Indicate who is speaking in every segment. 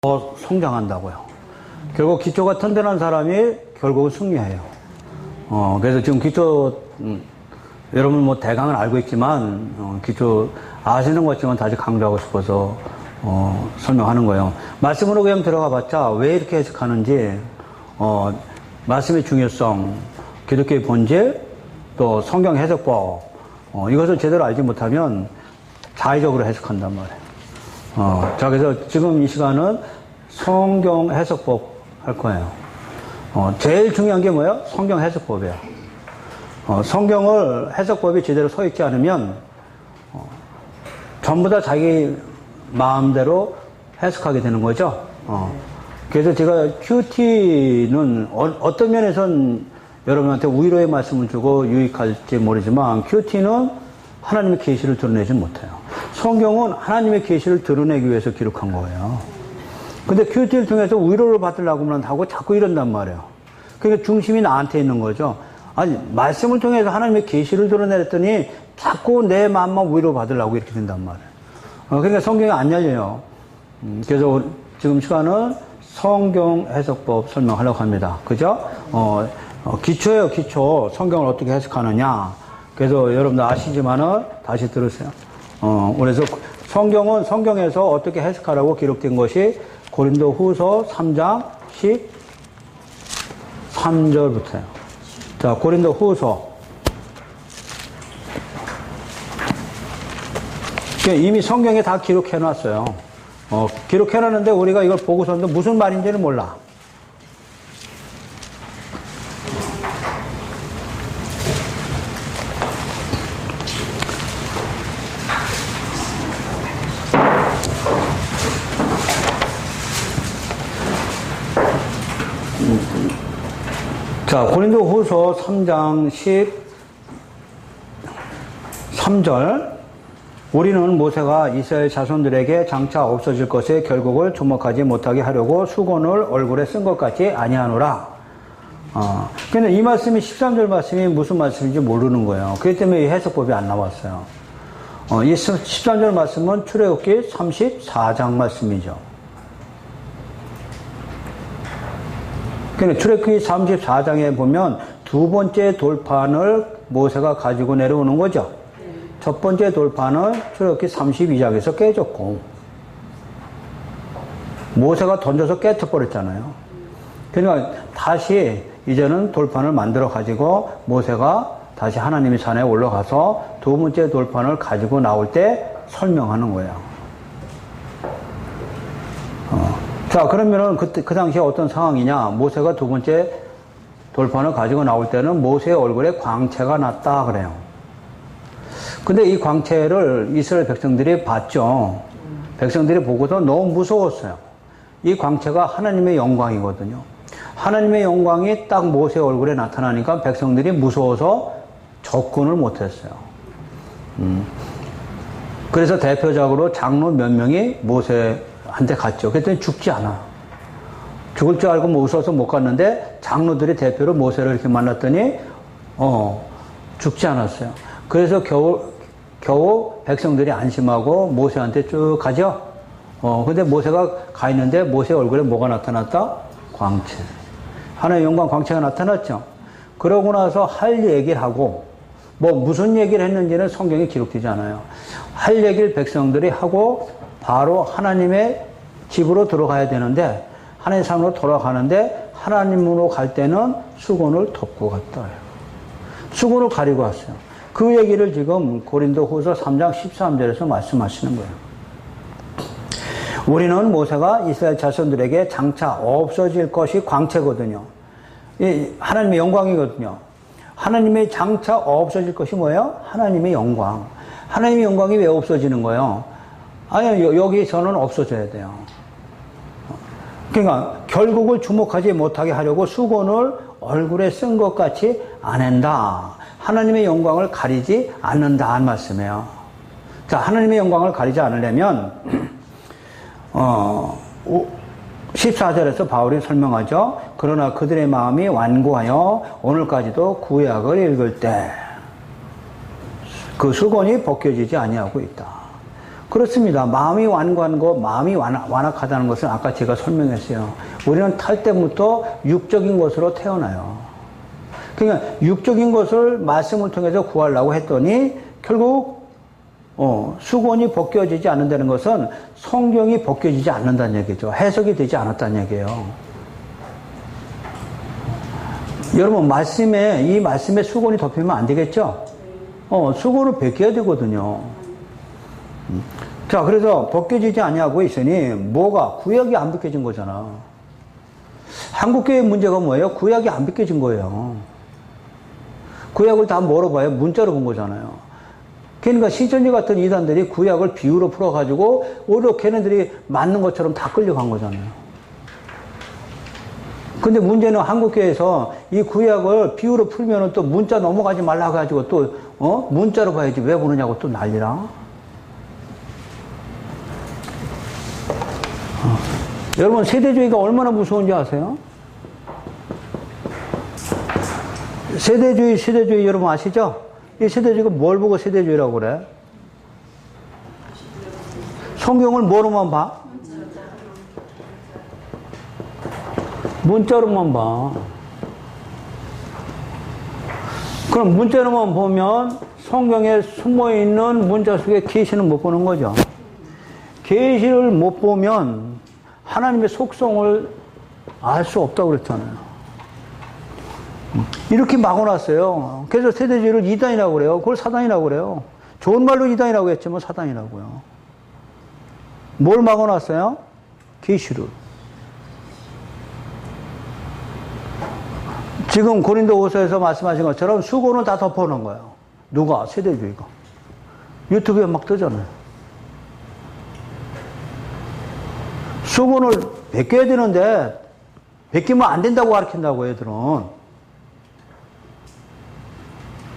Speaker 1: 더 성장한다고요. 결국 기초가 튼튼한 사람이 결국은 승리해요. 그래서 지금 기초, 여러분 뭐 대강은 알고 있지만, 기초 아시는 것지만 다시 강조하고 싶어서, 설명하는 거예요. 말씀으로 그냥 들어가 봤자 왜 이렇게 해석하는지, 말씀의 중요성, 기독교의 본질, 또 성경 해석법, 이것을 제대로 알지 못하면 자의적으로 해석한단 말이에요. 자, 그래서 지금 이 시간은 성경 해석법 할 거예요. 제일 중요한 게 뭐예요? 성경 해석법이에요. 성경을 해석법이 제대로 서 있지 않으면, 전부 다 자기 마음대로 해석하게 되는 거죠. 그래서 제가 큐티는 어떤 면에선 여러분한테 위로의 말씀을 주고 유익할지 모르지만, 큐티는 하나님의 계시를 드러내지 못해요. 성경은 하나님의 계시를 드러내기 위해서 기록한 거예요. 근데 큐티를 통해서 위로를 받으려고만 하고 자꾸 이런단 말이에요. 그러니까 중심이 나한테 있는 거죠. 아니, 말씀을 통해서 하나님의 계시를 드러냈더니 자꾸 내 마음만 위로 받으려고 이렇게 된단 말이에요. 그러니까 성경이 안 열려요. 그래서 지금 시간은 성경 해석법 설명하려고 합니다. 그죠? 기초예요, 기초. 성경을 어떻게 해석하느냐. 그래서 여러분들 아시지만은 다시 들으세요. 그래서 성경은 성경에서 어떻게 해석하라고 기록된 것이 고린도 후서 3장 13절부터요. 자, 고린도 후서. 이미 성경에 다 기록해 놨어요. 기록해 놨는데 우리가 이걸 보고서도 무슨 말인지는 몰라. 자, 고린도 후서 3장 13절. 우리는 모세가 이스라엘 자손들에게 장차 없어질 것의 결국을 주목하지 못하게 하려고 수건을 얼굴에 쓴 것 같이 아니하노라. 근데 이 말씀이 13절 말씀이 무슨 말씀인지 모르는 거예요. 그렇기 때문에 이 해석법이 안 나왔어요. 이 13절 말씀은 출애굽기 34장 말씀이죠. 출애굽기 34장에 보면 두 번째 돌판을 모세가 가지고 내려오는 거죠. 첫 번째 돌판은 출애굽기 32장에서 깨졌고 모세가 던져서 깨트버렸잖아요. 그러니까 다시 이제는 돌판을 만들어 가지고 모세가 다시 하나님의 산에 올라가서 두 번째 돌판을 가지고 나올 때 설명하는 거예요. 자, 그러면은 그 당시에 어떤 상황이냐? 모세가 두 번째 돌판을 가지고 나올 때는 모세의 얼굴에 광채가 났다 그래요. 근데 이 광채를 이스라엘 백성들이 봤죠. 백성들이 보고도 너무 무서웠어요. 이 광채가 하나님의 영광이거든요. 하나님의 영광이 딱 모세 얼굴에 나타나니까 백성들이 무서워서 접근을 못했어요. 그래서 대표적으로 장로 몇 명이 모세한테 갔죠. 그랬더니 죽지 않아. 죽을 줄 알고 무서워서 못 갔는데 장로들이 대표로 모세를 이렇게 만났더니 죽지 않았어요. 그래서 겨우 백성들이 안심하고 모세한테 쭉 가죠. 근데 모세가 가 있는데 모세 얼굴에 뭐가 나타났다? 광채. 하나님의 영광 광채가 나타났죠. 그러고 나서 할 얘기를 하고, 무슨 얘기를 했는지는 성경에 기록되지 않아요. 할 얘기를 백성들이 하고 바로 하나님의 집으로 들어가야 되는데, 하나님 삶으로 돌아가는데 하나님으로 갈 때는 수건을 덮고 갔다. 수건을 가리고 왔어요. 그 얘기를 지금 고린도 후서 3장 13절에서 말씀하시는 거예요. 우리는 모세가 이스라엘 자손들에게 장차 없어질 것이 광채거든요. 하나님의 영광이거든요. 하나님의 장차 없어질 것이 뭐예요? 하나님의 영광. 하나님의 영광이 왜 없어지는 거예요? 아니, 여기서는 없어져야 돼요. 그러니까 결국을 주목하지 못하게 하려고 수건을 얼굴에 쓴 것 같이 안 한다. 하나님의 영광을 가리지 않는다 는 말씀이에요. 자, 하나님의 영광을 가리지 않으려면 14절에서 바울이 설명하죠. 그러나 그들의 마음이 완고하여 오늘까지도 구약을 읽을 때 그 수건이 벗겨지지 아니하고 있다. 그렇습니다. 마음이 완고한 마음이 완악하다는 것은 아까 제가 설명했어요. 우리는 탈 때부터 육적인 것으로 태어나요. 그러니까 육적인 것을 말씀을 통해서 구하려고 했더니 결국 수건이 벗겨지지 않는다는 것은 성경이 벗겨지지 않는다는 얘기죠. 해석이 되지 않았다는 얘기예요. 여러분 이 말씀에 수건이 덮이면 안 되겠죠? 수건을 벗겨야 되거든요. 자, 그래서 벗겨지지 아니하고 있으니 뭐가? 구약이 안 벗겨진 거잖아. 한국교회의 문제가 뭐예요? 구약이 안 벗겨진 거예요. 구약을 다 뭐로 봐요? 문자로 본 거잖아요. 그러니까 신천지 같은 이단들이 구약을 비유로 풀어가지고 오히려 걔네들이 맞는 것처럼 다 끌려간 거잖아요. 근데 문제는 한국교회에서 이 구약을 비유로 풀면은 또 문자 넘어가지 말라 가지고 또 문자로 봐야지 왜 보느냐고 또 난리라. 여러분 세대주의가 얼마나 무서운지 아세요? 세대주의 여러분 아시죠? 이 세대주의가 뭘 보고 세대주의라고 그래? 성경을 뭐로만 봐? 문자로만 봐. 그럼 문자로만 보면 성경에 숨어있는 문자 속에 계시는 못 보는 거죠. 계시를 못 보면 하나님의 속성을 알 수 없다고 그랬잖아요. 이렇게 막아놨어요. 그래서 세대주의를 이단이라고 그래요. 그걸 사단이라고 그래요. 좋은 말로 이단이라고 했지만 사단이라고요. 뭘 막아놨어요? 계시를. 지금 고린도후서에서 말씀하신 것처럼 수고는 다 덮어놓은 거예요. 누가? 세대주의가. 유튜브에 막 뜨잖아요. 수건을 벗겨야 되는데 벗기면 안 된다고 가르친다고 애들은.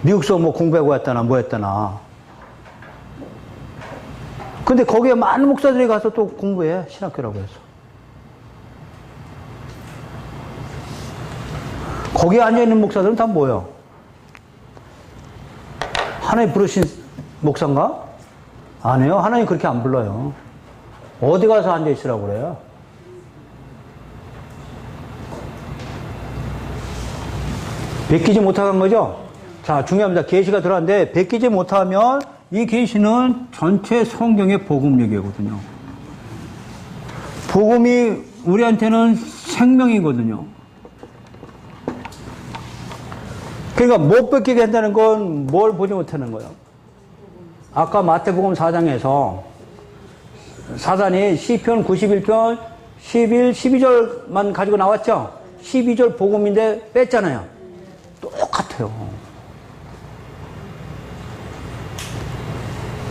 Speaker 1: 미국서 뭐 공부하고 했다나 뭐 했다나. 근데 거기에 많은 목사들이 가서 또 공부해. 신학교라고 해서. 거기에 앉아있는 목사들은 다 뭐예요? 하나님 부르신 목사인가? 아니에요. 하나님 그렇게 안 불러요. 어디 가서 앉아있으라고 그래요? 베끼지 못한 거죠? 자, 중요합니다. 계시가 들어왔는데 베끼지 못하면 이 계시는 전체 성경의 복음력이거든요. 복음이 우리한테는 생명이거든요. 그러니까 못 베끼게 한다는 건 뭘 보지 못하는 거예요? 아까 마태복음 4장에서 사단이 시편 91편 11, 12절만 가지고 나왔죠? 12절 복음인데 뺐잖아요. 똑같아요.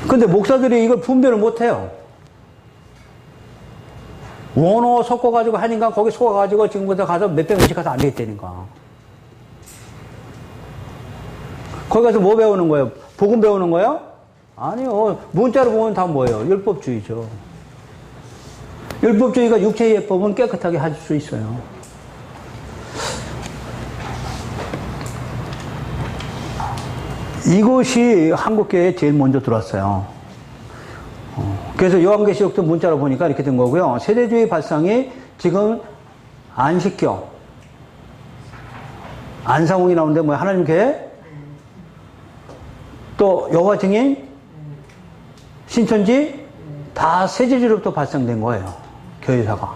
Speaker 1: 근데 목사들이 이걸 분별을 못해요. 원어 섞어가지고 하니까 거기 속아가지고 지금부터 가서 몇백 명씩 가서 앉아있다니까. 거기 가서 뭐 배우는 거예요? 복음 배우는 거예요? 아니요. 문자로 보면 다 뭐예요? 율법주의죠. 율법주의가 육체의 예법은 깨끗하게 할 수 있어요. 이것이 한국교회에 제일 먼저 들어왔어요. 그래서 요한계시록도 문자로 보니까 이렇게 된 거고요. 세대주의 발상이 지금 안식교, 안상홍이 나오는데 뭐 하나님 교회, 또 여호와 증인, 신천지 다 세대주의로부터 발생된 거예요. 교회사가.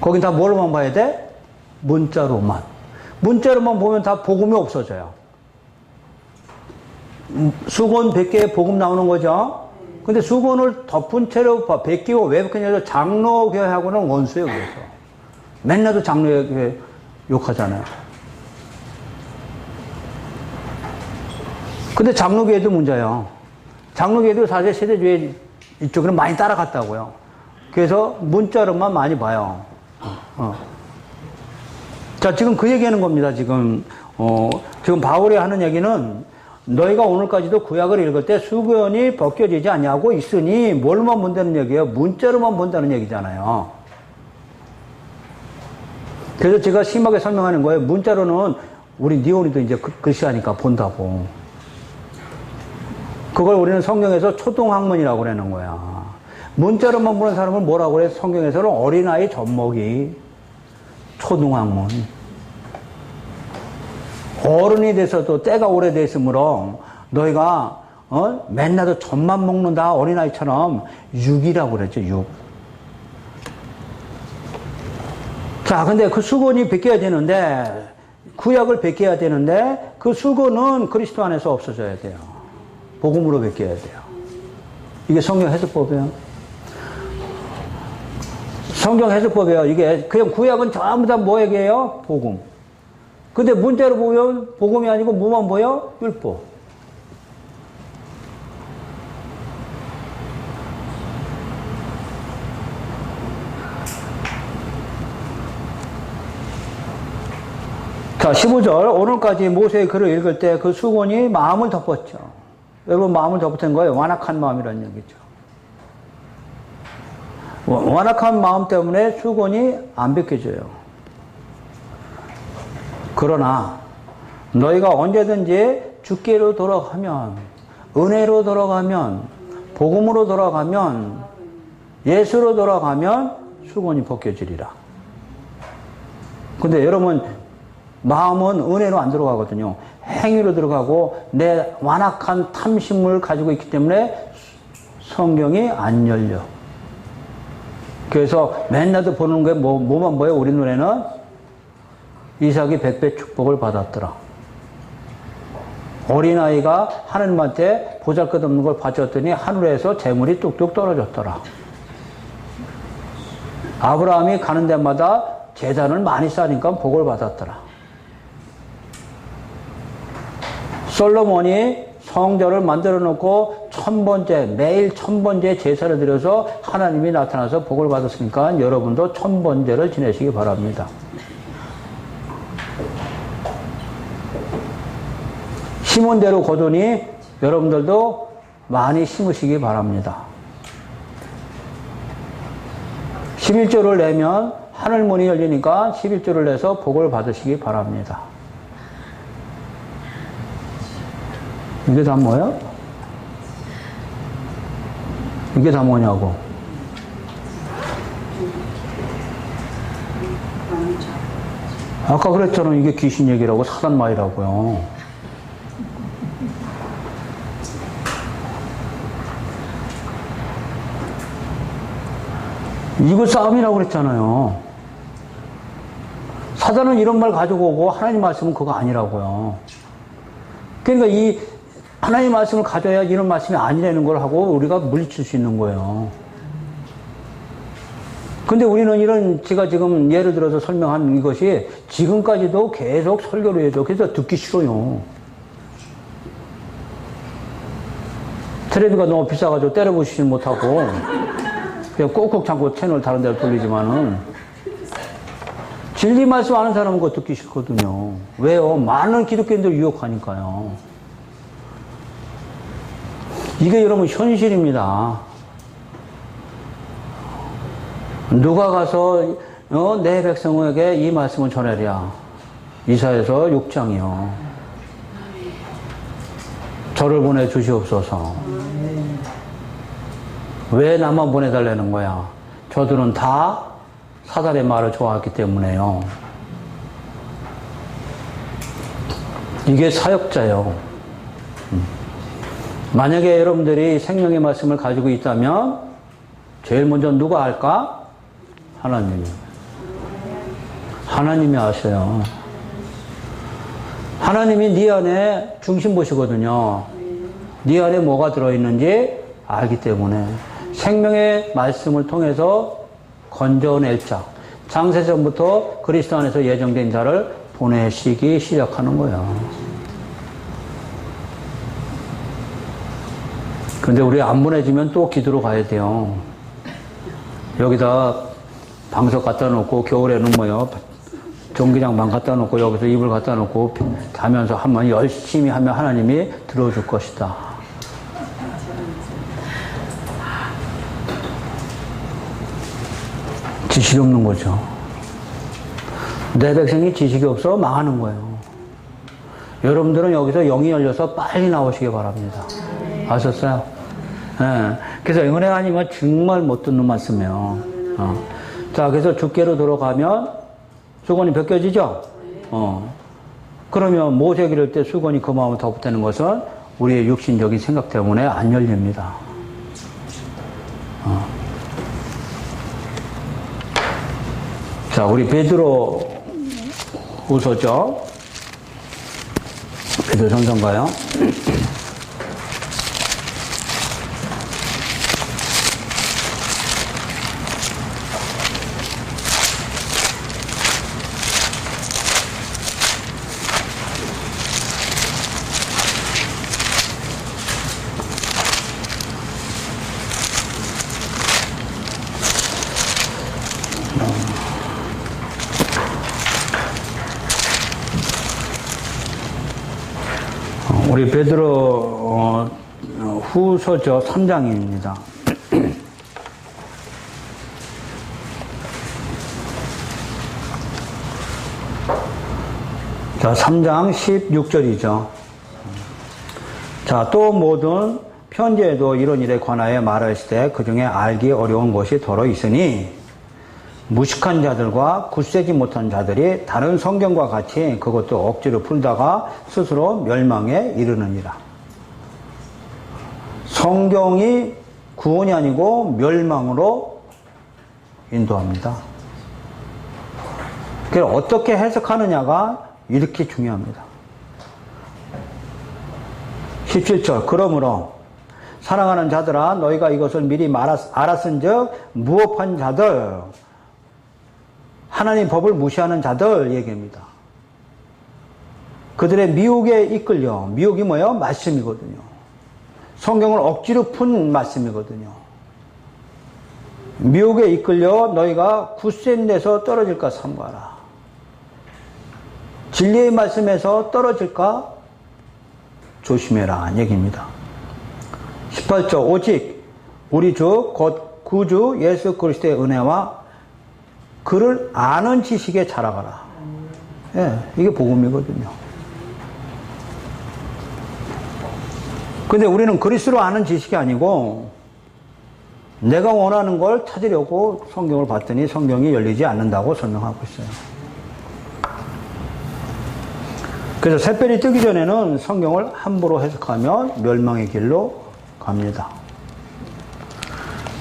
Speaker 1: 거긴 다 뭘로만 봐야 돼? 문자로만. 문자로만 보면 다 복음이 없어져요. 수건 100개에 복음 나오는 거죠. 근데 수건을 덮은 채로 벗기고 왜 벗기냐면 장로교회하고는 원수예요. 그래서 맨날도 장로교회 욕하잖아요. 근데 장로교회도 문제예요. 장로교회도 사실 세대주의 이쪽으로 많이 따라갔다고요. 그래서 문자로만 많이 봐요. 자, 지금 그 얘기하는 겁니다. 지금 바울이 하는 얘기는 너희가 오늘까지도 구약을 읽을 때 수건이 벗겨지지 아니하고 있으니 뭘만 본다는 얘기예요? 문자로만 본다는 얘기잖아요. 그래서 제가 심하게 설명하는 거예요. 문자로는 우리 니온이도 이제 글씨하니까 본다고. 그걸 우리는 성경에서 초등학문이라고 그러는 거야. 문자로만 보는 사람을 뭐라고 그래? 성경에서는 어린아이 젖먹이. 초등학문. 어른이 돼서도 때가 오래됐으므로 너희가 맨날 젖만 먹는다 어린아이처럼 육이라고 그랬죠. 육. 자, 근데 그 수건이 베껴야 되는데 구약을 베껴야 되는데 그 수건은 그리스도 안에서 없어져야 돼요. 복음으로 베껴야 돼요. 이게 성경 해석법이에요. 성경 해석법이에요. 이게 그냥 구약은 전부 다 뭐 얘기해요? 복음. 근데 문자로 보면 복음이 아니고 뭐만 보여? 율법. 자, 15절. 오늘까지 모세의 글을 읽을 때 그 수건이 마음을 덮었죠. 여러분, 마음을 덮은 거예요. 완악한 마음이라는 얘기죠. 완악한 마음 때문에 수건이 안 벗겨져요. 그러나 너희가 언제든지 주께로 돌아가면, 은혜로 돌아가면, 복음으로 돌아가면, 예수로 돌아가면 수건이 벗겨지리라. 근데 여러분, 마음은 은혜로 안 들어가거든요. 행위로 들어가고 내 완악한 탐심을 가지고 있기 때문에 성경이 안 열려. 그래서 맨날 보는 게 뭐만 보여? 우리 눈에는 이삭이 100배 축복을 받았더라. 어린아이가 하나님한테 보잘것없는 걸 바쳤더니 하늘에서 재물이 뚝뚝 떨어졌더라. 아브라함이 가는 데마다 재산을 많이 쌓으니까 복을 받았더라. 솔로몬이 성전을 만들어 놓고 1000번째, 매일 1000번째 제사를 드려서 하나님이 나타나서 복을 받았으니까 여러분도 1000번째를 지내시기 바랍니다. 심은 대로 거두니 여러분들도 많이 심으시기 바랍니다. 11조를 내면 하늘문이 열리니까 11조를 내서 복을 받으시기 바랍니다. 이게 다 뭐야? 이게 다 뭐냐고. 아까 그랬잖아. 이게 귀신 얘기라고, 사단 말이라고요. 이거 싸움이라고 그랬잖아요. 사단은 이런 말 가지고 오고 하나님 말씀은 그거 아니라고요. 그러니까 이 하나님 말씀을 가져야 이런 말씀이 아니라는 걸 하고 우리가 물리칠 수 있는 거예요. 근데 우리는 제가 지금 예를 들어서 설명한 이것이 지금까지도 계속 설교를 해줘. 그래서 듣기 싫어요. 텔레비가 너무 비싸가지고 때려보시지 못하고 그냥 꼭꼭 참고 채널 다른 데로 돌리지만은 진리 말씀 아는 사람은 그거 듣기 싫거든요. 왜요? 많은 기독교인들 유혹하니까요. 이게 여러분 현실입니다. 누가 가서 내 백성에게 이 말씀을 전하랴. 이사야서 6장이요. 저를 보내주시옵소서. 왜 나만 보내달라는 거야? 저들은 다 사단의 말을 좋아했기 때문에요. 이게 사역자요. 만약에 여러분들이 생명의 말씀을 가지고 있다면 제일 먼저 누가 할까? 하나님이. 하나님이 아셔요. 하나님이 네 안에 중심 보시거든요. 네 안에 뭐가 들어있는지 알기 때문에 생명의 말씀을 통해서 건져낼 자, 창세전부터 그리스도 안에서 예정된 자를 보내시기 시작하는 거예요. 근데 우리 안 보내주면 또 기도로 가야 돼요. 여기다 방석 갖다 놓고 겨울에는 뭐요? 전기장만 갖다 놓고 여기서 이불 갖다 놓고 자면서 한번 열심히 하면 하나님이 들어줄 것이다. 지식이 없는 거죠. 내 백성이 지식이 없어 망하는 거예요. 여러분들은 여기서 영이 열려서 빨리 나오시기 바랍니다. 아셨어요? 예. 그래서 은혜 아니면 정말 못 듣는 말씀이에요. 자, 그래서 주께로 돌아가면 수건이 벗겨지죠? 그러면 못에 기를 때 수건이 그 마음을 덮었다는 것은 우리의 육신적인 생각 때문에 안 열립니다. 자, 우리 베드로 후서죠. 베드로 전서인가요? 우리 베드로 후서죠. 3장입니다. 자, 3장 16절이죠. 자, 또 모든 편지에도 이런 일에 관하여 말하실 때 그 중에 알기 어려운 것이 더러 있으니 무식한 자들과 굳세지 못한 자들이 다른 성경과 같이 그것도 억지로 풀다가 스스로 멸망에 이르느니라. 성경이 구원이 아니고 멸망으로 인도합니다. 그래서 어떻게 해석하느냐가 이렇게 중요합니다. 17절 그러므로 사랑하는 자들아 너희가 이것을 미리 알았은즉 무업한 자들 하나님 법을 무시하는 자들 얘기입니다. 그들의 미혹에 이끌려 미혹이 뭐예요? 말씀이거든요. 성경을 억지로 푼 말씀이거든요. 미혹에 이끌려 너희가 굳센 데서 떨어질까 삼가라. 진리의 말씀에서 떨어질까 조심해라 얘기입니다. 18절 오직 우리 주 곧 구주 예수 그리스도의 은혜와 그를 아는 지식에 자라가라. 예, 이게 복음이거든요. 근데 우리는 그리스도를 아는 지식이 아니고 내가 원하는 걸 찾으려고 성경을 봤더니 성경이 열리지 않는다고 설명하고 있어요. 그래서 새별이 뜨기 전에는 성경을 함부로 해석하면 멸망의 길로 갑니다.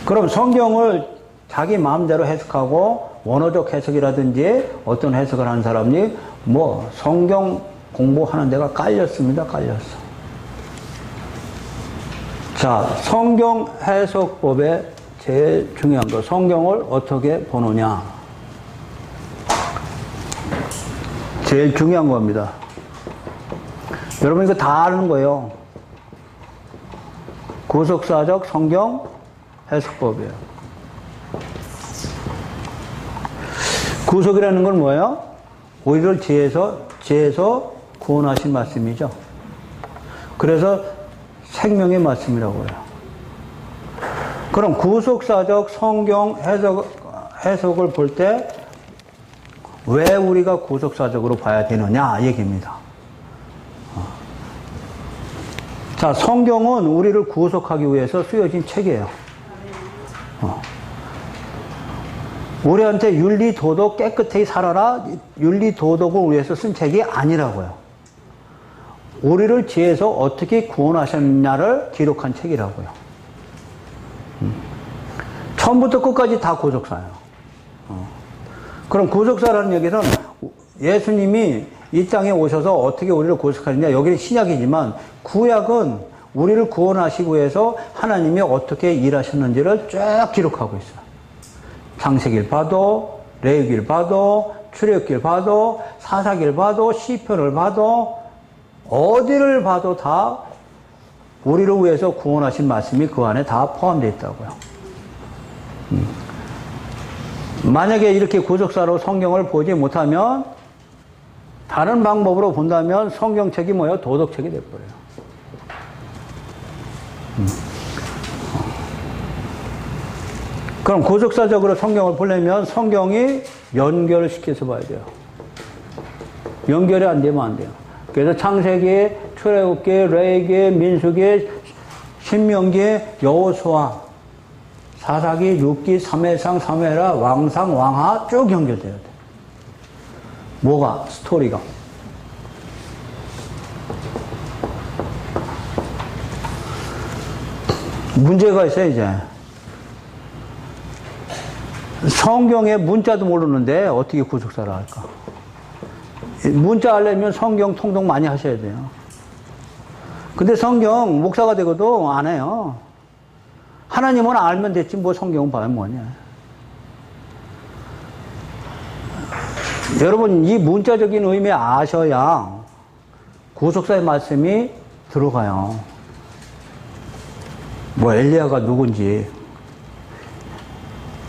Speaker 1: 그럼 성경을 자기 마음대로 해석하고 원어적 해석이라든지 어떤 해석을 하는 사람이 뭐 성경 공부하는 데가 깔렸습니다. 깔렸어. 자, 성경 해석법의 제일 중요한 거 성경을 어떻게 보느냐. 제일 중요한 겁니다. 여러분 이거 다 아는 거예요. 구속사적 성경 해석법이에요. 구속이라는 건 뭐예요? 우리를 죄에서 구원하신 말씀이죠. 그래서 생명의 말씀이라고 해요. 그럼 구속사적 성경 해석을 볼 때 왜 우리가 구속사적으로 봐야 되느냐 얘기입니다. 자, 성경은 우리를 구속하기 위해서 쓰여진 책이에요. 우리한테 윤리, 도덕 깨끗하게 살아라. 윤리, 도덕을 위해서 쓴 책이 아니라고요. 우리를 죄에서 어떻게 구원하셨냐를 기록한 책이라고요. 처음부터 끝까지 다 구속사예요. 그럼 구속사라는 얘기는 예수님이 이 땅에 오셔서 어떻게 우리를 구속하느냐. 여기는 신약이지만 구약은 우리를 구원하시기 위해서 하나님이 어떻게 일하셨는지를 쭉 기록하고 있어요. 창세기를 봐도 레위기를 봐도 출애굽기를 봐도 사사기를 봐도 시편을 봐도 어디를 봐도 다 우리를 위해서 구원하신 말씀이 그 안에 다 포함되어 있다고요. 만약에 이렇게 구속사로 성경을 보지 못하면 다른 방법으로 본다면 성경책이 뭐예요? 도덕책이 돼버려요. 그럼 구속사적으로 성경을 보려면 성경이 연결시켜서 봐야 돼요. 연결이 안 되면 안 돼요. 그래서 창세기, 출애굽기, 레위기, 민수기, 신명기에 여호수아, 사사기, 룻기, 사무엘상, 사무엘하, 왕상, 왕하 쭉 연결돼야 돼. 뭐가? 스토리가. 문제가 있어요, 이제. 성경의 문자도 모르는데 어떻게 구속사를 할까? 문자 하려면 성경 통독 많이 하셔야 돼요. 근데 성경 목사가 되고도 안 해요. 하나님은 알면 됐지 뭐 성경은 봐야 뭐냐. 여러분 이 문자적인 의미 아셔야 구속사의 말씀이 들어가요. 뭐 엘리야가 누군지,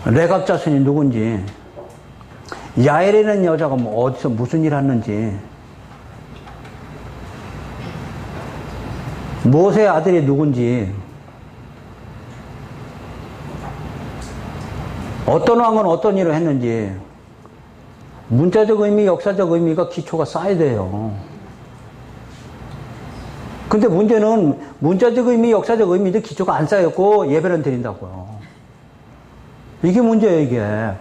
Speaker 1: 레갑 자손이 누군지, 야엘이라는 여자가 뭐 어디서 무슨 일 했는지, 모세의 아들이 누군지, 어떤 왕은 어떤 일을 했는지, 문자적 의미, 역사적 의미가 기초가 쌓여야 돼요. 근데 문제는 문자적 의미, 역사적 의미도 기초가 안 쌓였고 예배는 드린다고요. 이게 문제예요, 이게.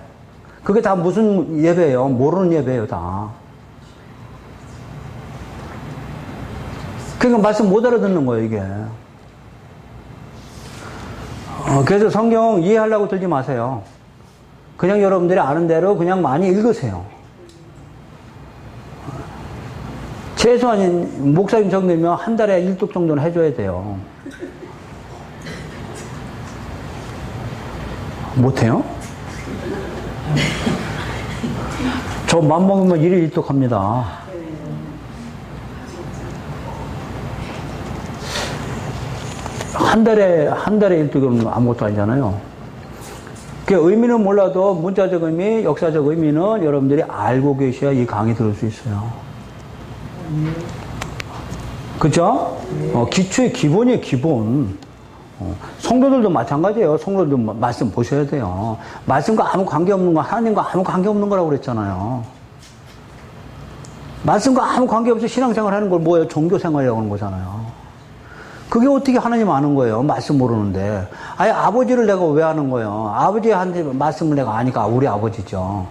Speaker 1: 그게 다 무슨 예배예요? 모르는 예배예요, 다. 그러니까 말씀 못 알아듣는 거예요, 이게. 그래서 성경 이해하려고 들지 마세요. 그냥 여러분들이 아는 대로 그냥 많이 읽으세요. 최소한 목사님 정도면 한 달에 1독 정도는 해줘야 돼요. 못해요? 저 맘먹으면 1일 1독 합니다. 한 달에 1독은 아무것도 아니잖아요. 그 의미는 몰라도 문자적 의미, 역사적 의미는 여러분들이 알고 계셔야 이 강의 들을 수 있어요. 그죠? 기초의 기본이에요, 기본. 성도들도 마찬가지예요. 성도들도 말씀 보셔야 돼요. 말씀과 아무 관계없는 거, 하나님과 아무 관계없는 거라고 그랬잖아요. 말씀과 아무 관계없이 신앙생활 하는 걸 뭐예요? 종교생활이라고 하는 거잖아요. 그게 어떻게 하나님 아는 거예요? 말씀 모르는데. 아예 아버지를 내가 왜 아는 거예요? 아버지한테 말씀을 내가 아니까 우리 아버지죠.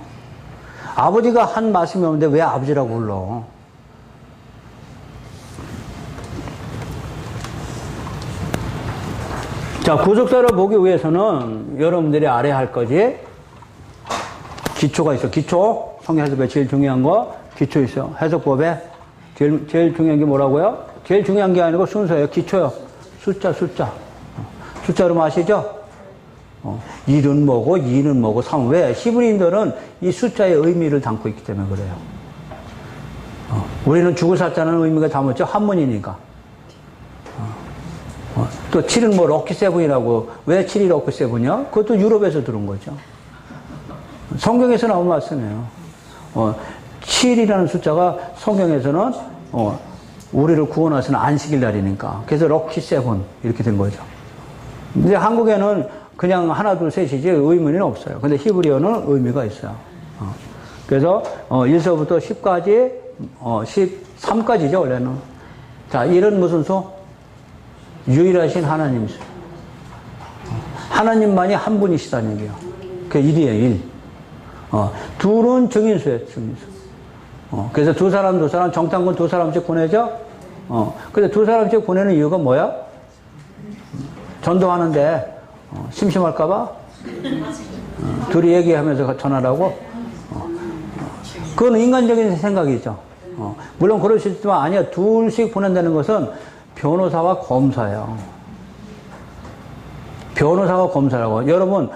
Speaker 1: 아버지가 한 말씀이 없는데 왜 아버지라고 불러? 자, 구속사를 보기 위해서는 여러분들이 알아야 할 거지. 기초가 있어. 기초. 성경 해석에 제일 중요한 거. 기초 있어요. 해석법에. 제일 중요한 게 뭐라고요? 제일 중요한 게 아니고 순서예요. 기초요. 숫자. 숫자로 아시죠? 1은 뭐고, 2는 뭐고, 3은 왜? 히브리인들은 이 숫자의 의미를 담고 있기 때문에 그래요. 우리는 죽을 살자는 의미가 담았죠. 한문이니까. 또 7은 뭐 럭키 세븐이라고. 왜 7이 럭키 세븐이야? 그것도 유럽에서 들은 거죠. 성경에서 나온 말씀이에요. 7이라는 숫자가 성경에서는 우리를 구원하시는 안식일 날이니까. 그래서 럭키 세븐 이렇게 된 거죠. 근데 한국에는 그냥 하나 둘 셋이지 의미는 없어요. 근데 히브리어는 의미가 있어요. 그래서 1서부터 10까지 13까지죠 원래는. 자, 1은 무슨 수? 유일하신 하나님 수. 하나님만이 한 분이시다는 얘기예요. 그게 1이에요, 1. 둘은 증인수예요, 증인수. 그래서 두 사람, 정탐꾼 두 사람씩 보내죠? 근데 두 사람씩 보내는 이유가 뭐야? 전도하는데, 심심할까봐? 둘이 얘기하면서 전하라고? 그건 인간적인 생각이죠. 물론 그럴 수 있지만, 아니야. 둘씩 보낸다는 것은 변호사와 검사예요. 변호사와 검사라고. 여러분,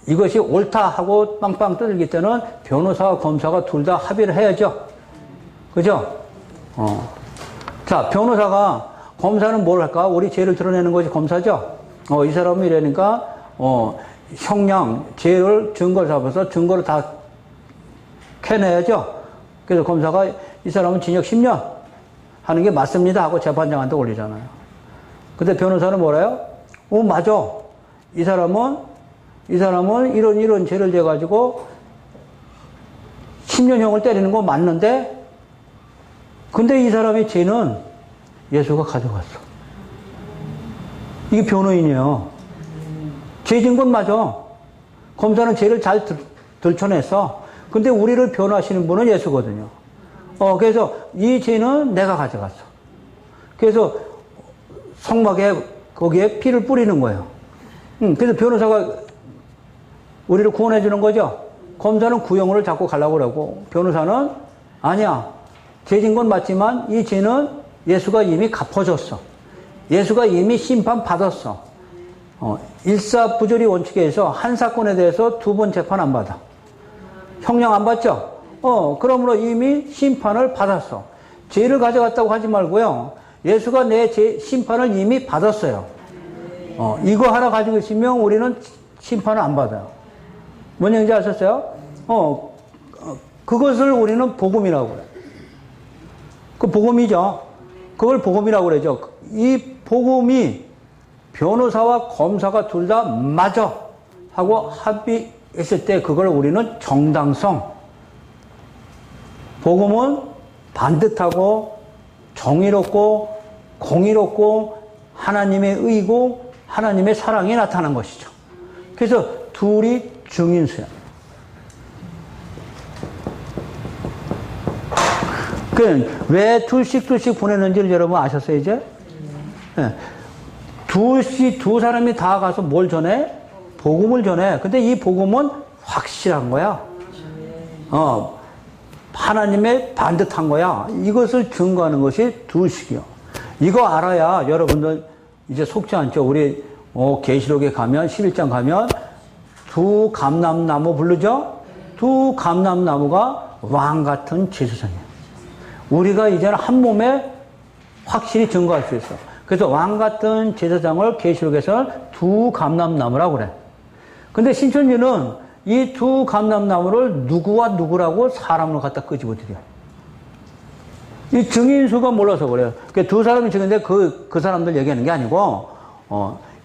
Speaker 1: 이것이 옳다 하고 빵빵 뜯기 때는 변호사와 검사가 둘 다 합의를 해야죠. 그죠? 자, 변호사가, 검사는 뭘 할까? 우리 죄를 드러내는 것이 검사죠? 이 사람은 이러니까, 형량, 죄를 증거를 잡아서 증거를 다 캐내야죠? 그래서 검사가 이 사람은 징역 10년 하는 게 맞습니다 하고 재판장한테 올리잖아요. 근데 변호사는 뭐래요? 맞아. 이 사람은 이런 죄를 져가지고 10년형을 때리는 거 맞는데, 근데 이 사람의 죄는 예수가 가져갔어. 이게 변호인이에요. 죄진 건 맞아. 검사는 죄를 잘 들춰냈어. 근데 우리를 변호하시는 분은 예수거든요. 그래서 이 죄는 내가 가져갔어. 그래서 성막에 거기에 피를 뿌리는 거예요. 그래서 변호사가 우리를 구원해 주는 거죠. 검사는 구형을 잡고 가려고 그러고 변호사는 아니야. 죄진 건 맞지만 이 죄는 예수가 이미 갚아줬어. 예수가 이미 심판받았어. 일사부조리 원칙에 의해서 한 사건에 대해서 두 번 재판 안 받아. 형량 안 받죠? 그러므로 이미 심판을 받았어. 죄를 가져갔다고 하지 말고요. 예수가 내 심판을 이미 받았어요. 이거 하나 가지고 있으면 우리는 심판을 안 받아요. 뭔 얘기인지 아셨어요? 그것을 우리는 복음이라고 그래요. 그 복음이죠. 그걸 복음이라고 그러죠. 이 복음이 변호사와 검사가 둘 다 맞아 하고 합의했을 때 그걸 우리는 정당성. 복음은 반듯하고 정의롭고 공의롭고 하나님의 의고 하나님의 사랑이 나타난 것이죠. 그래서 둘이 증인수야. 왜 둘씩 보내는지를 여러분 아셨어요, 이제? 네. 두 사람이 다 가서 뭘 전해? 복음을 전해. 근데 이 복음은 확실한 거야. 하나님의 반듯한 거야. 이것을 증거하는 것이 둘씩이요. 이거 알아야 여러분들 이제 속지 않죠. 우리 계시록에 가면 11장 가면 두 감람나무 부르죠? 두 감람나무가 왕 같은 제사장이에요. 우리가 이제는 한 몸에 확실히 증거할 수 있어. 그래서 왕 같은 제사장을 계시록에서는 두 감람나무라고 그래. 근데 신천지는 이 두 감람나무를 누구와 누구라고 사람을 갖다 끄집어들여. 이 증인수가 몰라서 그래요. 두 사람이 증인인데 그 사람들 얘기하는 게 아니고,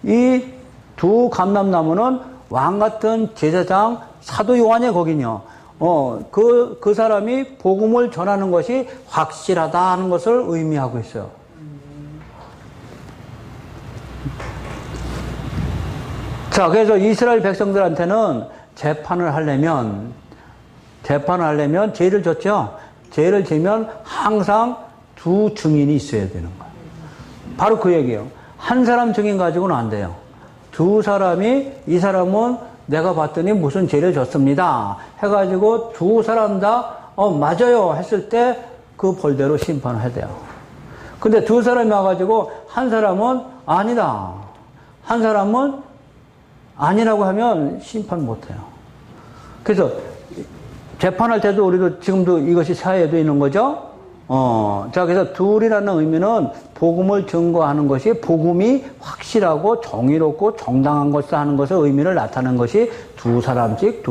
Speaker 1: 이 두 감람나무는 왕 같은 제사장 사도 요한의 거긴요. 그 사람이 복음을 전하는 것이 확실하다 하는 것을 의미하고 있어요. 자, 그래서 이스라엘 백성들한테는 재판을 하려면 죄를 졌죠? 죄를 지면 항상 두 증인이 있어야 되는 거예요. 바로 그 얘기예요. 한 사람 증인 가지고는 안 돼요. 두 사람이 이 사람은 내가 봤더니 무슨 죄를 졌습니다. 해가지고 두 사람 다 맞아요 했을 때 그 벌대로 심판을 해야 돼요. 근데 두 사람이 와가지고 한 사람은 아니다. 한 사람은 아니라고 하면 심판 못해요. 그래서 재판할 때도 우리도 지금도 이것이 사회에도 있는 거죠. 자, 그래서 둘이라는 의미는 복음을 증거하는 것이 복음이 확실하고 정의롭고 정당한 것을 하는 것의 의미를 나타내는 것이 두 사람씩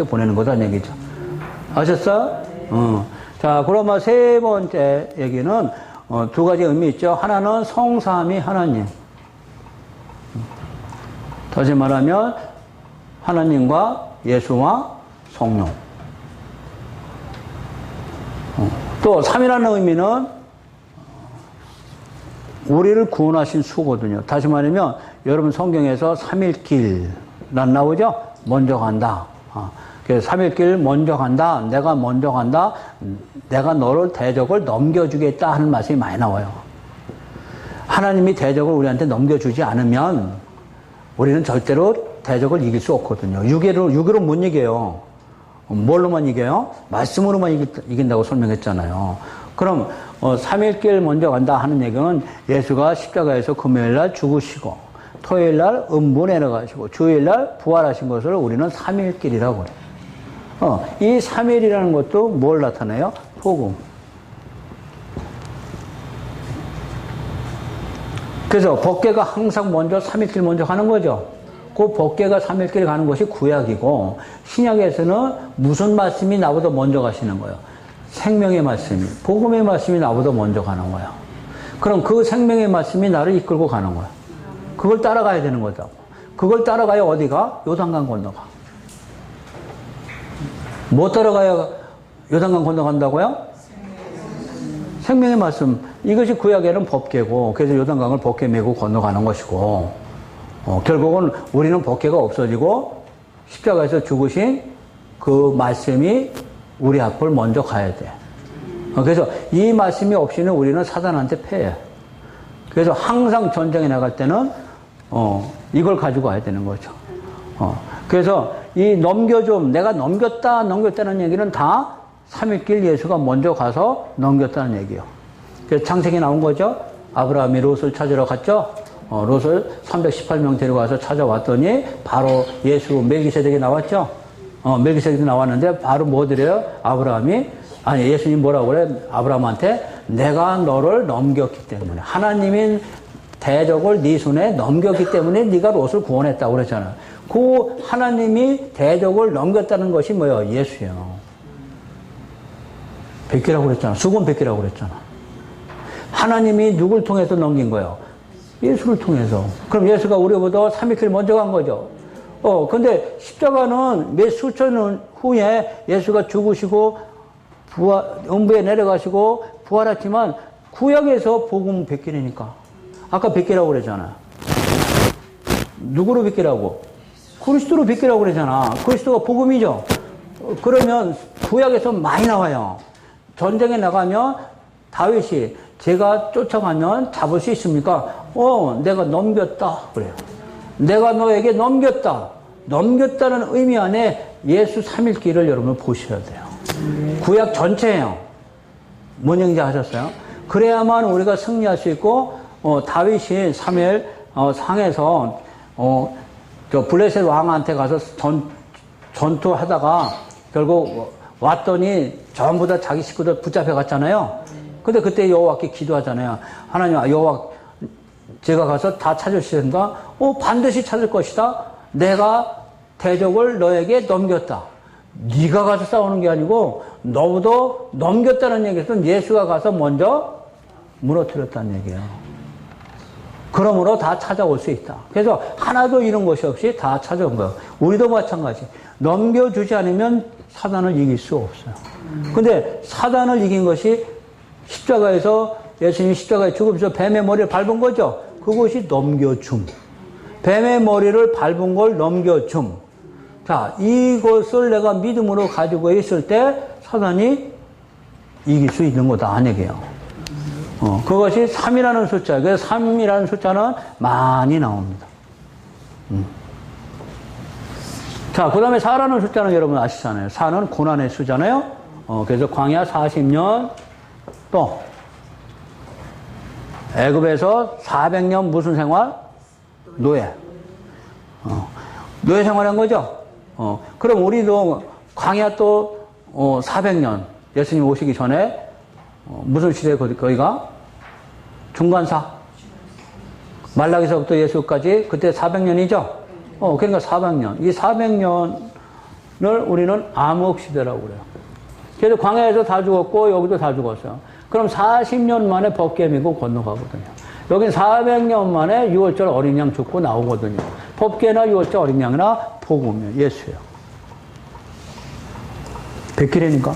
Speaker 1: 보내는 거다는 얘기죠. 아셨어요? 자, 그러면 세 번째 얘기는 두 가지 의미 있죠. 하나는 성삼위 하나님. 다시 말하면 하나님과 예수와 성령. 또 3이라는 의미는 우리를 구원하신 수거든요. 다시 말하면 여러분 성경에서 3일길 난 나오죠? 먼저 간다. 그래서 3일길 먼저 간다. 내가 먼저 간다. 내가 너를 대적을 넘겨주겠다 하는 말씀이 많이 나와요. 하나님이 대적을 우리한테 넘겨주지 않으면 우리는 절대로 대적을 이길 수 없거든요. 육으로 못 이겨요. 뭘로만 이겨요? 말씀으로만 이긴다고 설명했잖아요. 그럼 3일길 먼저 간다 하는 얘기는 예수가 십자가에서 금요일날 죽으시고 토요일날 음부 내려가시고 주일날 부활하신 것을 우리는 3일길이라고 그래요. 이 3일이라는 것도 뭘 나타내요? 복음. 그래서 법궤가 항상 먼저 3일길 먼저 가는 거죠. 그 법궤가 3일길 가는 것이 구약이고 신약에서는 무슨 말씀이 나보다 먼저 가시는 거예요? 생명의 말씀이, 복음의 말씀이 나보다 먼저 가는 거예요. 그럼 그 생명의 말씀이 나를 이끌고 가는 거예요. 그걸 따라가야 되는 거죠. 그걸 따라가야 어디가? 요단강 건너가. 뭐 따라가야 요단강 건너간다고요? 생명의 말씀. 이것이 구약에는 법궤고 그래서 요단강을 법궤 메고 건너가는 것이고 결국은 우리는 법궤가 없어지고 십자가에서 죽으신 그 말씀이 우리 앞을 먼저 가야 돼. 그래서 이 말씀이 없이는 우리는 사단한테 패해. 그래서 항상 전쟁에 나갈 때는 이걸 가지고 와야 되는 거죠. 그래서 이 넘겨줌, 내가 넘겼다는 얘기는 다 삼위길 예수가 먼저 가서 넘겼다는 얘기예요. 그래서 창세기 나온 거죠. 아브라함이 롯을 찾으러 갔죠. 롯을 318명 데려가서 찾아왔더니 바로 예수 멜기세덱이 나왔죠. 멜기세덱이 나왔는데 바로 뭐 드려요? 예수님 뭐라고 그래? 아브라함한테 내가 너를 넘겼기 때문에, 하나님인 대적을 네 손에 넘겼기 때문에 네가 롯을 구원했다고 그랬잖아. 그 하나님이 대적을 넘겼다는 것이 뭐예요? 예수예요. 백기라고 그랬잖아. 수건 백기라고 그랬잖아. 하나님이 누굴 통해서 넘긴 거예요? 예수를 통해서. 그럼 예수가 우리보다 3위길 먼저 간 거죠. 근데 십자가는 몇 수천 년 후에 예수가 죽으시고 음부에 내려가시고 부활했지만 구약에서 복음 백기라니까. 아까 백기라고 그랬잖아. 누구로 백기라고? 그리스도로 백기라고 그랬잖아. 그리스도가 복음이죠. 그러면 구약에서 많이 나와요. 전쟁에 나가면 다윗이 제가 쫓아가면 잡을 수 있습니까? 내가 넘겼다. 그래요. 내가 너에게 넘겼다. 넘겼다는 의미 안에 예수 삼일기를 여러분 보셔야 돼요. 구약 전체예요. 뭔 얘기인지 아셨어요? 그래야만 우리가 승리할 수 있고, 다윗이 사무엘 상에서 블레셋 왕한테 가서 전투하다가 결국 왔더니 전부 다 자기 식구들 붙잡혀 갔잖아요. 근데 그때 여호와께 기도하잖아요. 하나님, 여호와, 제가 가서 다 찾으시는가? 반드시 찾을 것이다. 내가 대적을 너에게 넘겼다. 네가 가서 싸우는 게 아니고 너보다 넘겼다는 얘기에서는 예수가 가서 먼저 무너뜨렸다는 얘기예요. 그러므로 다 찾아올 수 있다. 그래서 하나도 잃은 것이 없이 다 찾아온 거예요. 우리도 마찬가지. 넘겨주지 않으면 사단을 이길 수 없어요. 근데 사단을 이긴 것이 십자가에서 예수님이 십자가에 죽으면서 뱀의 머리를 밟은 거죠. 그것이 넘겨줌. 뱀의 머리를 밟은 걸 넘겨줌. 자, 이것을 내가 믿음으로 가지고 있을 때 사단이 이길 수 있는 거다, 안 얘기해요. 그것이 3이라는 숫자. 그래서 3이라는 숫자는 많이 나옵니다. 자, 그 다음에 4라는 숫자는 여러분 아시잖아요. 4는 고난의 수잖아요. 그래서 광야 40년, 또 애굽에서 400년 무슨 생활? 노예. 노예 생활한 거죠. 그럼 우리도 광야 또 400년 예수님 오시기 전에 무슨 시대 거기가? 중간사. 말라기서부터 예수까지 그때 400년이죠. 그러니까 400년. 이 400년을 우리는 암흑 시대라고 그래요. 그래서 광야에서 다 죽었고 여기도 다 죽었어요. 그럼 40년 만에 법궤 메고 건너가거든요. 여긴 400년 만에 6월절 어린 양 죽고 나오거든요. 법궤나 6월절 어린 양이나 복음이에요. 예수예요. 백기라니까.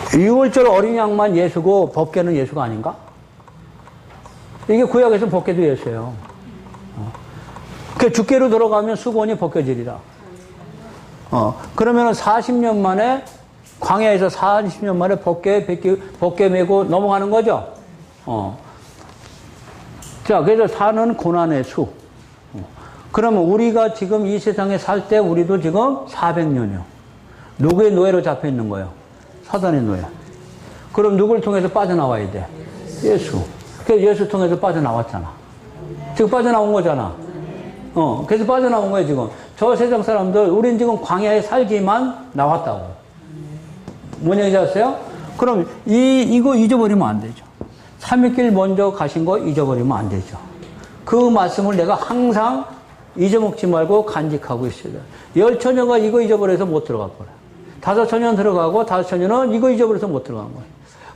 Speaker 1: 6월절 어린 양만 예수고 법궤는 예수가 아닌가? 이게 구약에서는 법궤도 예수예요. 그 주께로 들어가면 수건이 벗겨지리라. 그러면 40년 만에 광야에서 40년 만에 법궤 메고 넘어가는 거죠. 자, 그래서 4는 고난의 수. 그러면 우리가 지금 이 세상에 살 때 우리도 지금 400년이요. 누구의 노예로 잡혀 있는 거예요? 사단의 노예. 그럼 누굴 통해서 빠져나와야 돼? 예수. 그래서 예수 통해서 빠져나왔잖아. 지금 빠져나온 거잖아. 그래서 빠져나온 거예요, 지금. 저 세상 사람들, 우린 지금 광야에 살기만 나왔다고. 뭔 얘기지 아세요? 그럼 이거 잊어버리면 안 되죠. 3일길 먼저 가신 거 잊어버리면 안 되죠. 그 말씀을 내가 항상 잊어먹지 말고 간직하고 있어요. 10처녀가 이거 잊어버려서 못 들어갈 거예요. 5처녀는 들어가고 5처녀는 이거 잊어버려서 못 들어간 거예요.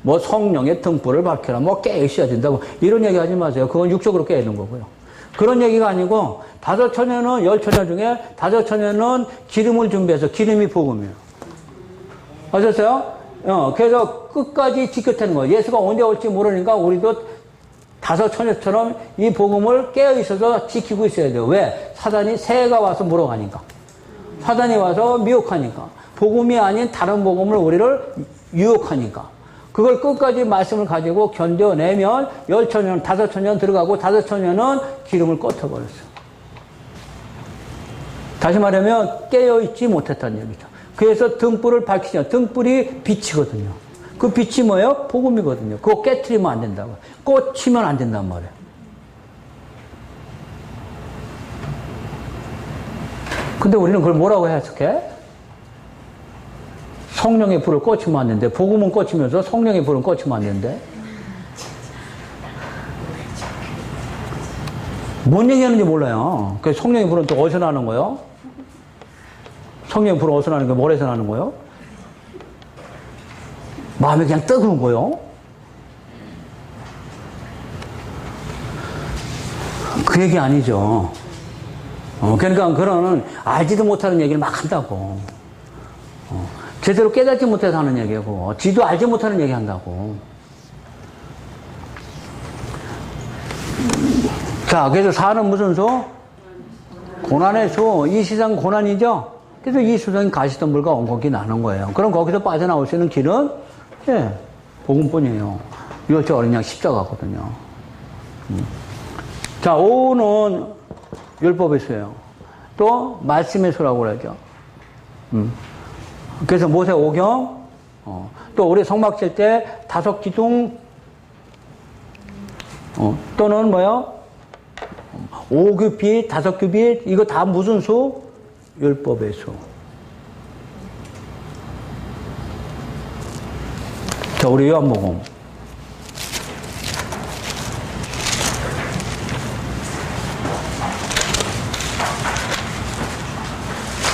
Speaker 1: 뭐 성령의 등불을 밝혀라, 뭐 깨있어야 된다고 이런 얘기 하지 마세요. 그건 육적으로 깨는 거고요. 그런 얘기가 아니고 5처녀는 10처녀 중에 5처녀는 기름을 준비해서 기름이 복음이에요. 아셨어요? 그래서 끝까지 지켰다는 거예요. 예수가 언제 올지 모르니까 우리도 다섯 처녀처럼 이 복음을 깨어있어서 지키고 있어야 돼요. 왜? 사단이 새가 와서 물어가니까. 사단이 와서 미혹하니까. 복음이 아닌 다른 복음을 우리를 유혹하니까. 그걸 끝까지 말씀을 가지고 견뎌내면 10처녀는 5처녀는 들어가고 5처녀는 기름을 꺼트버렸어요. 다시 말하면 깨어있지 못했다는 얘기죠. 그래서 등불을 밝히죠. 등불이 빛이거든요. 그 빛이 뭐예요? 복음이거든요. 그거 깨트리면 안 된다고. 꽂히면 안 된단 말이에요. 근데 우리는 그걸 뭐라고 해석해? 성령의 불을 꽂히면 안 되는데, 복음은 꽂히면서 성령의 불은 꽂히면 안 되는데. 뭔 얘기하는지 몰라요. 그 성령의 불은 또 어디서 나는 거예요? 성령의 불은 어디서 나는 거예요? 뭘에서 나는 거예요? 마음에 그냥 뜨거운 거요. 그 얘기 아니죠. 그러니까 그런 알지도 못하는 얘기를 막 한다고. 제대로 깨닫지 못해서 하는 얘기고, 지도 알지 못하는 얘기 한다고. 자, 그래서 사는 무슨 수? 고난의 수. 이 세상 고난이죠? 그래서 이 세상이 가시덤불과 엉겅퀴 나는 거예요. 그럼 거기서 빠져나올 수 있는 길은, 예, 복음뿐이에요. 유월절 어린 양 십자가거든요. 자, 오는 율법의 수예요. 또, 말씀의 수라고 그러죠. 그래서 모세 오경, 또 우리 성막 칠 때 5기둥, 또는 뭐요? 5규빗, 5규빗, 이거 다 무슨 수? 율법의 수. 자, 우리 요한복음.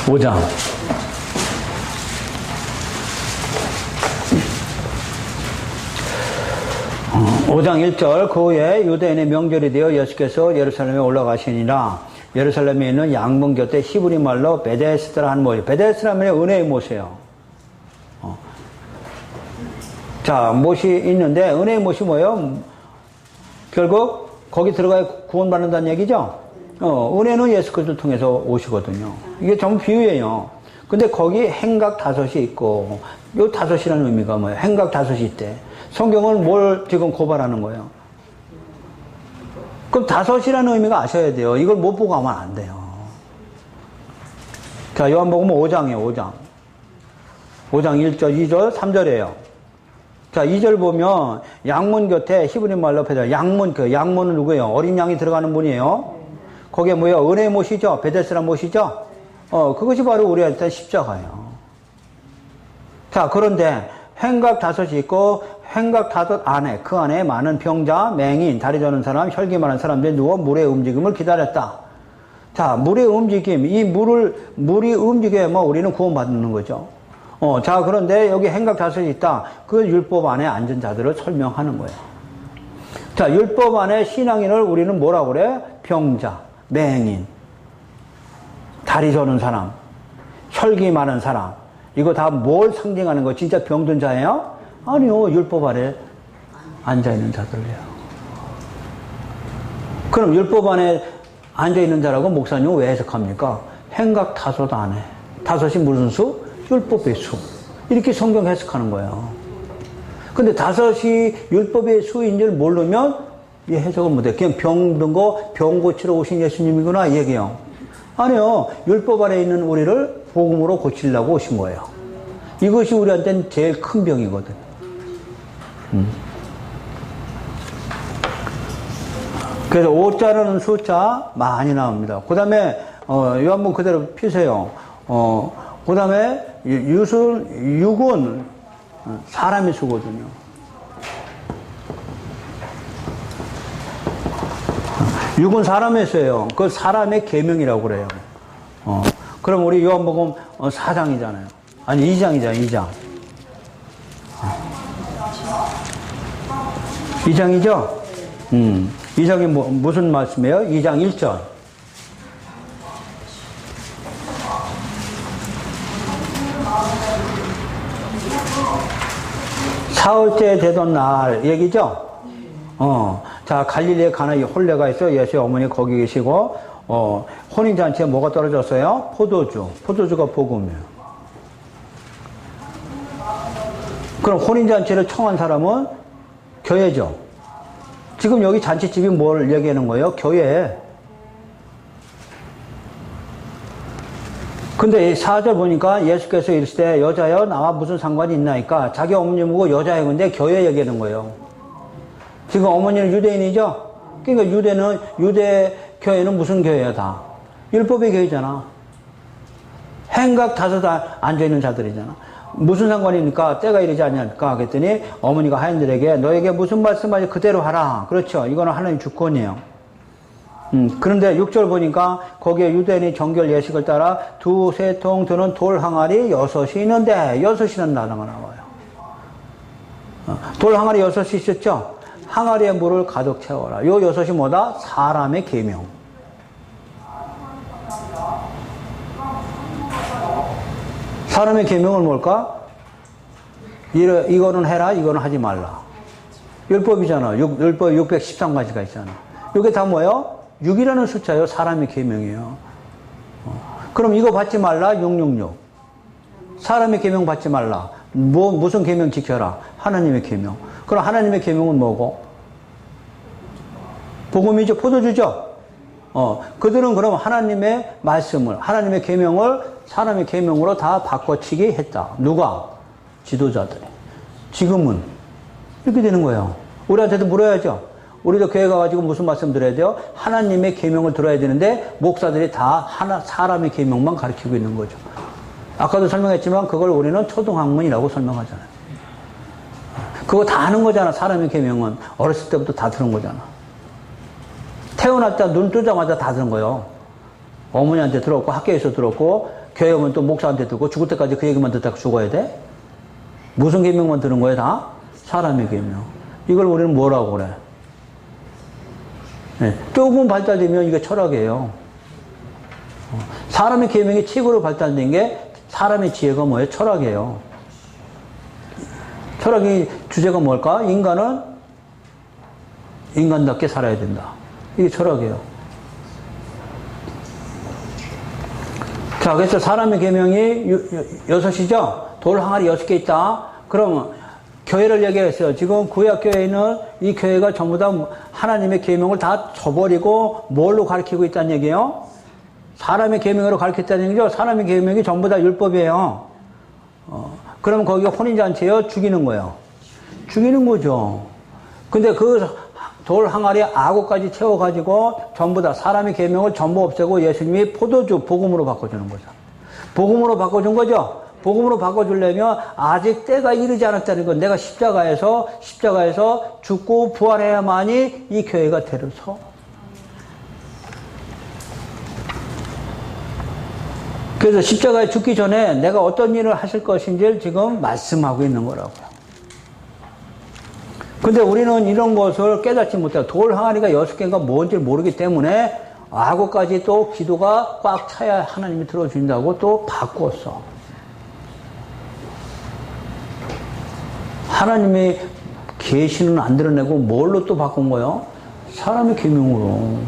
Speaker 1: 오장 5장 1절, 그 후에 유대인의 명절이 되어 예수께서 예루살렘에 올라가시니라. 예루살렘에 있는 양문 곁에 히브리 말로 베데스다라 하는 못이에요. 베데스다라면 은혜의 못이에요. 자, 못이 있는데, 은혜의 못이 뭐예요? 결국, 거기 들어가야 구원받는다는 얘기죠? 은혜는 예수 그리스도를 통해서 오시거든요. 이게 전부 비유예요. 근데 거기 행각 5이 있고, 요 5이라는 의미가 뭐예요? 행각 5이 있대. 성경은 뭘 지금 고발하는 거예요? 그럼 5이라는 의미가 아셔야 돼요. 이걸 못 보고 하면 안 돼요. 자, 요한복음 5장이에요, 5장. 5장 1절, 2절, 3절이에요. 자, 2절 보면, 양문 곁에 히브리 말로 베데스다. 양문, 그 양문은 누구예요? 어린 양이 들어가는 분이에요. 거기에 뭐예요? 은혜의 못이죠? 베데스다 못이죠? 그것이 바로 우리한테 십자가예요. 자, 그런데, 행각 5이 있고, 행각 5 안에, 그 안에 많은 병자, 맹인, 다리 저는 사람, 혈기 많은 사람들이 누워 물의 움직임을 기다렸다. 자, 물의 움직임, 이 물이 움직여야만 우리는 구원받는 거죠. 자, 그런데 여기 행각 5이 있다. 그 율법 안에 앉은 자들을 설명하는 거예요. 자, 율법 안에 신앙인을 우리는 뭐라고 그래? 병자, 맹인, 다리 저는 사람, 혈기 많은 사람. 이거 다 뭘 상징하는 거? 진짜 병든 자예요? 아니요. 율법 아래 앉아있는 자들이에요. 그럼 율법 안에 앉아있는 자라고 목사님은 왜 해석합니까? 행각 5 안에. 5이 무슨 수? 율법의 수. 이렇게 성경 해석하는 거예요. 근데 5이 율법의 수인 줄 모르면 이 해석을 못해. 그냥 병든 거 병 고치러 오신 예수님이구나 이 얘기예요. 아니요. 율법 아래 있는 우리를 복음으로 고치려고 오신 거예요. 이것이 우리한테는 제일 큰 병이거든. 그래서 5자라는 숫자 많이 나옵니다. 그 다음에 이거 한번 그대로 피세요. 그 다음에 6은 사람의 수거든요. 6은 사람의 수예요. 그 사람의 계명이라고 그래요. 그럼 우리 요한복음 4장이잖아요. 아니 2장이잖아요. 2장. 2장이죠? 2장이 무슨 말씀이에요? 2장 1절. 사흘째 되던 날 얘기죠? 자, 갈릴리에 가나 이 혼례가 있어. 예수의 어머니 거기 계시고, 혼인잔치에 뭐가 떨어졌어요? 포도주. 포도주가 복음이에요. 그럼 혼인잔치를 청한 사람은 교회죠. 지금 여기 잔치집이 뭘 얘기하는 거예요? 교회. 근데 4절 보니까 예수께서 이르시되 여자여 나와 무슨 상관이 있나이까 자기 어머니 보고 여자여 근데 교회 얘기하는 거예요. 지금 어머니는 유대인이죠? 그러니까 유대 교회는 무슨 교회야 다? 율법의 교회잖아. 행각 다섯 앉아있는 자들이잖아. 무슨 상관이니까 때가 이르지 않냐니까 그랬더니 어머니가 하인들에게 너에게 무슨 말씀하지 그대로 하라. 그렇죠. 이거는 하나님 주권이에요. 그런데 6절 보니까 거기에 유대인이 정결 예식을 따라 두세 통 드는 돌 항아리 6이 있는데 6이라는 단어가 나와요. 돌 항아리 6이 있었죠? 항아리에 물을 가득 채워라. 요 6이 뭐다? 사람의 계명. 사람의 계명은 뭘까? 이거는 해라, 이거는 하지 말라. 율법이잖아. 율법 613가지가 있잖아. 이게 다 뭐예요? 6이라는 숫자예요. 사람의 계명이에요. 그럼 이거 받지 말라. 666. 사람의 계명 받지 말라. 무슨 계명 지켜라? 하나님의 계명. 그럼 하나님의 계명은 뭐고? 복음이죠. 포도주죠. 그들은 그럼 하나님의 말씀을, 하나님의 계명을 사람의 계명으로 다 바꿔치기 했다. 누가? 지도자들이. 지금은 이렇게 되는 거예요. 우리한테도 물어야죠. 우리도 교회 가가지고 무슨 말씀 들어야 돼요? 하나님의 계명을 들어야 되는데 목사들이 다 사람의 계명만 가르치고 있는 거죠. 아까도 설명했지만 그걸 우리는 초등학문이라고 설명하잖아요. 그거 다 아는 거잖아. 사람의 계명은 어렸을 때부터 다 들은 거잖아. 태어났다 눈 뜨자마자 다 들은 거예요. 어머니한테 들었고 학교에서 들었고 교회 오면 또 목사한테 듣고 죽을 때까지 그 얘기만 듣다가 죽어야 돼? 무슨 계명만 들은 거예요? 다 사람의 계명. 이걸 우리는 뭐라고 그래? 네, 조금 발달되면 이게 철학이에요. 사람의 계명이 최고로 발달된 게 사람의 지혜가 뭐예요? 철학이에요. 철학의 주제가 뭘까? 인간은 인간답게 살아야 된다. 이게 철학이에요. 자, 그래서 사람의 계명이 6이죠? 돌 항아리 6개 있다. 그러면 교회를 얘기했어요. 지금 구약교회는 이 교회가 전부 다 하나님의 계명을 다 저버리고 뭘로 가르치고 있다는 얘기예요? 사람의 계명으로 가르쳤다는 얘기죠. 사람의 계명이 전부 다 율법이에요. 그러면 거기가 혼인잔치예요? 죽이는 거예요. 죽이는 거죠. 근데 그 돌 항아리에 악어까지 채워가지고 전부 다 사람의 계명을 전부 없애고 예수님이 포도주 복음으로 바꿔주는 거죠. 복음으로 바꿔준 거죠. 복음으로 바꿔주려면 아직 때가 이르지 않았다는 건 내가 십자가에서 죽고 부활해야만이 이 교회가 되려서. 그래서 십자가에 죽기 전에 내가 어떤 일을 하실 것인지를 지금 말씀하고 있는 거라고요. 근데 우리는 이런 것을 깨닫지 못해요. 돌 항아리가 6개인가 뭔지 모르기 때문에 악어까지 또 기도가 꽉 차야 하나님이 들어준다고 또 바꿨어. 하나님의 계시는 안 드러내고 뭘로 또 바꾼 거예요? 사람의 계명으로.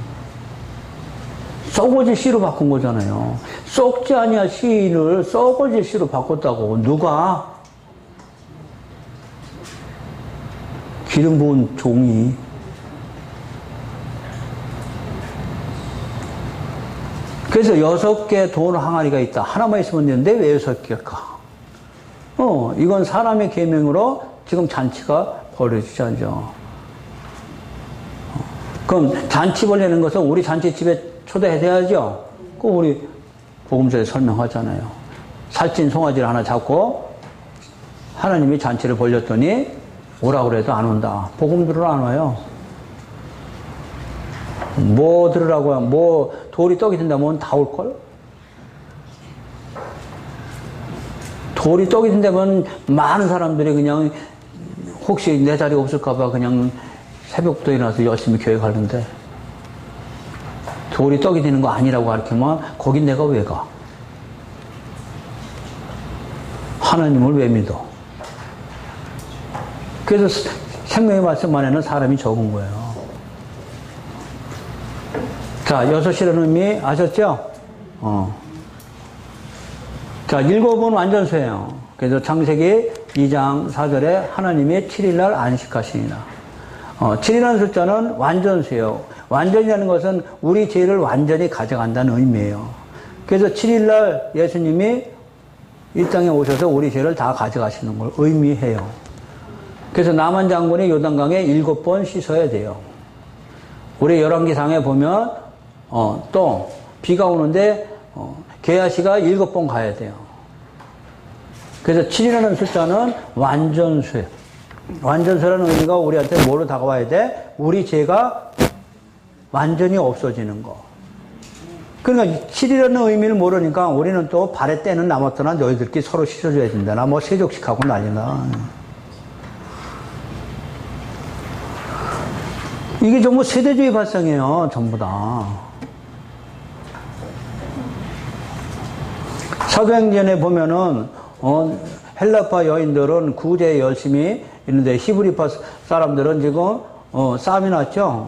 Speaker 1: 썩어질 씨로 바꾼 거잖아요. 썩지 아니할 씨를 썩어질 씨로 바꿨다고. 누가? 기름 부은 종이. 그래서 6개 돌 항아리가 있다. 하나만 있으면 되는데 왜 6개일까? 이건 사람의 계명으로 지금 잔치가 벌어지지 않죠. 그럼 잔치 벌리는 것은 우리 잔치집에 초대해야죠. 그 우리 복음서에 설명하잖아요. 살찐 송아지를 하나 잡고 하나님이 잔치를 벌렸더니 오라고 그래도 안 온다. 복음 들으러 안 와요. 뭐 들으라고요? 뭐 돌이 떡이 된다면 다 올걸? 돌이 떡이 된다면 많은 사람들이 그냥 혹시 내 자리 없을까봐 그냥 새벽부터 일어나서 열심히 교회 가는데 돌이 떡이 되는 거 아니라고 가르치면 거긴 내가 왜 가? 하나님을 왜 믿어? 그래서 생명의 말씀만에는 사람이 적은 거예요. 자, 6이라는 의미 아셨죠? 자, 7은 완전수예요. 그래서 창세기 2장 4절에 하나님이 7일날 안식하시니라. 7이라는 숫자는 완전수예요. 완전이라는 것은 우리 죄를 완전히 가져간다는 의미예요. 그래서 7일날 예수님이 이 땅에 오셔서 우리 죄를 다 가져가시는 걸 의미해요. 그래서 나만 장군이 요단강에 7번 씻어야 돼요. 우리 열왕기상에 보면 또 비가 오는데 게하시가 7번 가야 돼요. 그래서 7이라는 숫자는 완전수예요. 완전수라는 의미가 우리한테 뭐로 다가와야 돼? 우리 죄가 완전히 없어지는 거. 그러니까 7이라는 의미를 모르니까 우리는 또 발에 때는 남았더나 너희들끼리 서로 씻어줘야 된다나 뭐 세족식하고 난리나. 이게 전부 세대주의 발상이에요. 전부 다. 사도행전에 보면은 헬라파 여인들은 구제에 열심히 있는데 히브리파 사람들은 지금 싸움이 났죠.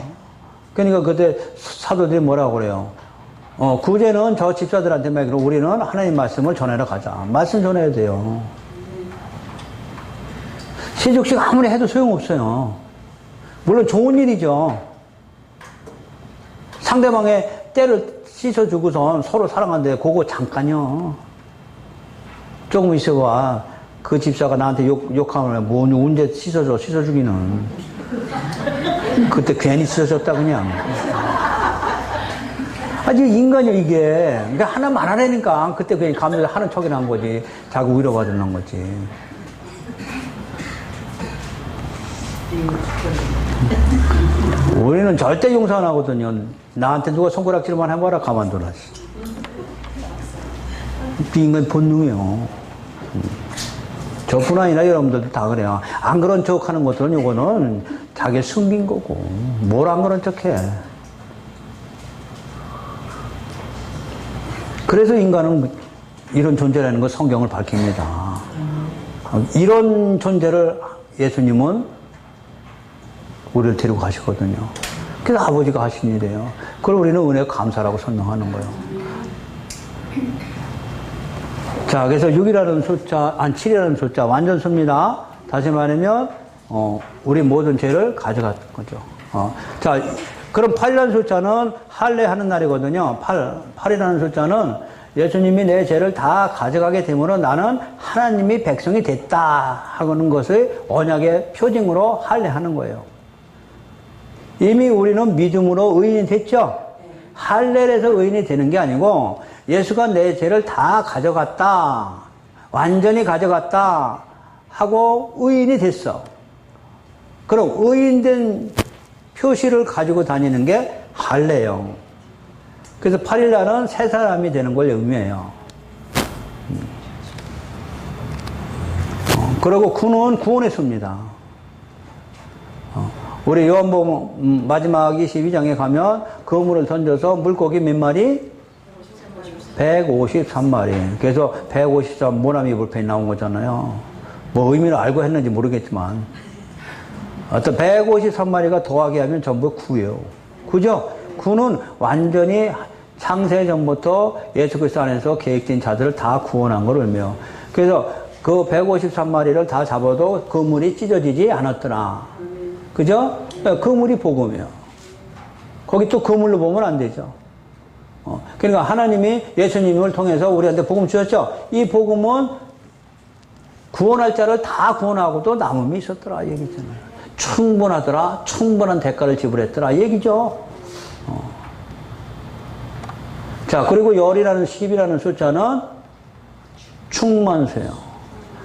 Speaker 1: 그러니까 그때 사도들이 뭐라고 그래요? 구제는 저 집사들한테 맡기고 우리는 하나님 말씀을 전하러 가자. 말씀 전해야 돼요. 세족식 아무리 해도 소용없어요. 물론 좋은 일이죠. 상대방의 때를 씻어주고선 서로 사랑한데 그거 잠깐요. 조금 있어봐. 그 집사가 나한테 욕하면 뭐 언제 씻어주기는. 그때 괜히 씻어줬다 그냥. 아직 인간이요 이게. 그러니까 하나 말하라니까 그때 그냥 가면서 하는 척이 난 거지. 자꾸 위로받으는 거지. 우리는 절대 용서 안 하거든요. 나한테 누가 손가락질만 해봐라 가만둬라. 인간 본능이에요. 저뿐 아니라 여러분들도 다 그래요. 안 그런 척 하는 것들은 이거는 자기 숨긴 거고 뭘 안 그런 척 해. 그래서 인간은 이런 존재라는 걸 성경을 밝힙니다. 이런 존재를 예수님은 우리를 데리고 가시거든요. 그래서 아버지가 하신 일이에요. 그걸 우리는 은혜 감사라고 설명하는 거예요. 자, 그래서 6이라는 숫자, 7이라는 숫자 완전수입니다. 다시 말하면 우리 모든 죄를 가져갈 거죠. 자, 그럼 8이라는 숫자는 할례하는 날이거든요. 8이라는 숫자는 예수님이 내 죄를 다 가져가게 되므로 나는 하나님이 백성이 됐다 하는 것을 언약의 표징으로 할례하는 거예요. 이미 우리는 믿음으로 의인이 됐죠. 할례를 해서 의인이 되는 게 아니고 예수가 내 죄를 다 가져갔다, 완전히 가져갔다 하고 의인이 됐어. 그럼 의인된 표시를 가지고 다니는 게 할례예요. 그래서 8일날은 새 사람이 되는 걸 의미해요. 그리고 9는 구원의 수입니다. 우리 요한복음 마지막 22장에 가면 그물을 던져서 물고기 몇 마리? 153마리. 그래서 153 모나미 불펜이 나온 거잖아요. 뭐 의미를 알고 했는지 모르겠지만 어떤 153마리가 더하게 하면 전부 9예요. 그죠? 9는 완전히 창세전부터 예수 그리스도 안에서 계획된 자들을 다 구원한 걸 의미해요. 그래서 그 153마리를 다 잡아도 그물이 찢어지지 않았더라. 그죠? 그물이 복음이에요. 거기 또 그물로 보면 안 되죠. 그러니까 하나님이 예수님을 통해서 우리한테 복음 주셨죠? 이 복음은 구원할 자를 다 구원하고도 남음이 있었더라 얘기잖아요. 충분하더라, 충분한 대가를 지불했더라 얘기죠. 자, 그리고 열이라는 10이라는 숫자는 충만수예요.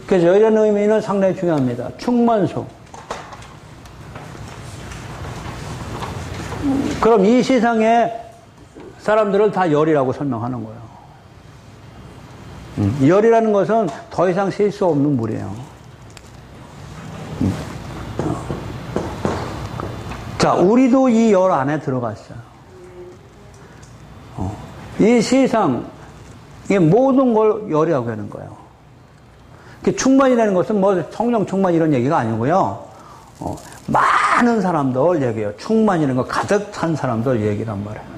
Speaker 1: 그래서 열이라는 의미는 상당히 중요합니다. 충만수. 그럼 이 세상에 사람들을 다 열이라고 설명하는 거예요. 열이라는 것은 더 이상 셀 수 없는 물이에요. 자, 우리도 이 열 안에 들어갔어요. 이 세상, 이 모든 걸 열이라고 하는 거예요. 충만이라는 것은 뭐 성령 충만 이런 얘기가 아니고요. 많은 사람들 얘기해요. 충만이라는 거 가득 찬 사람들 얘기란 말이에요.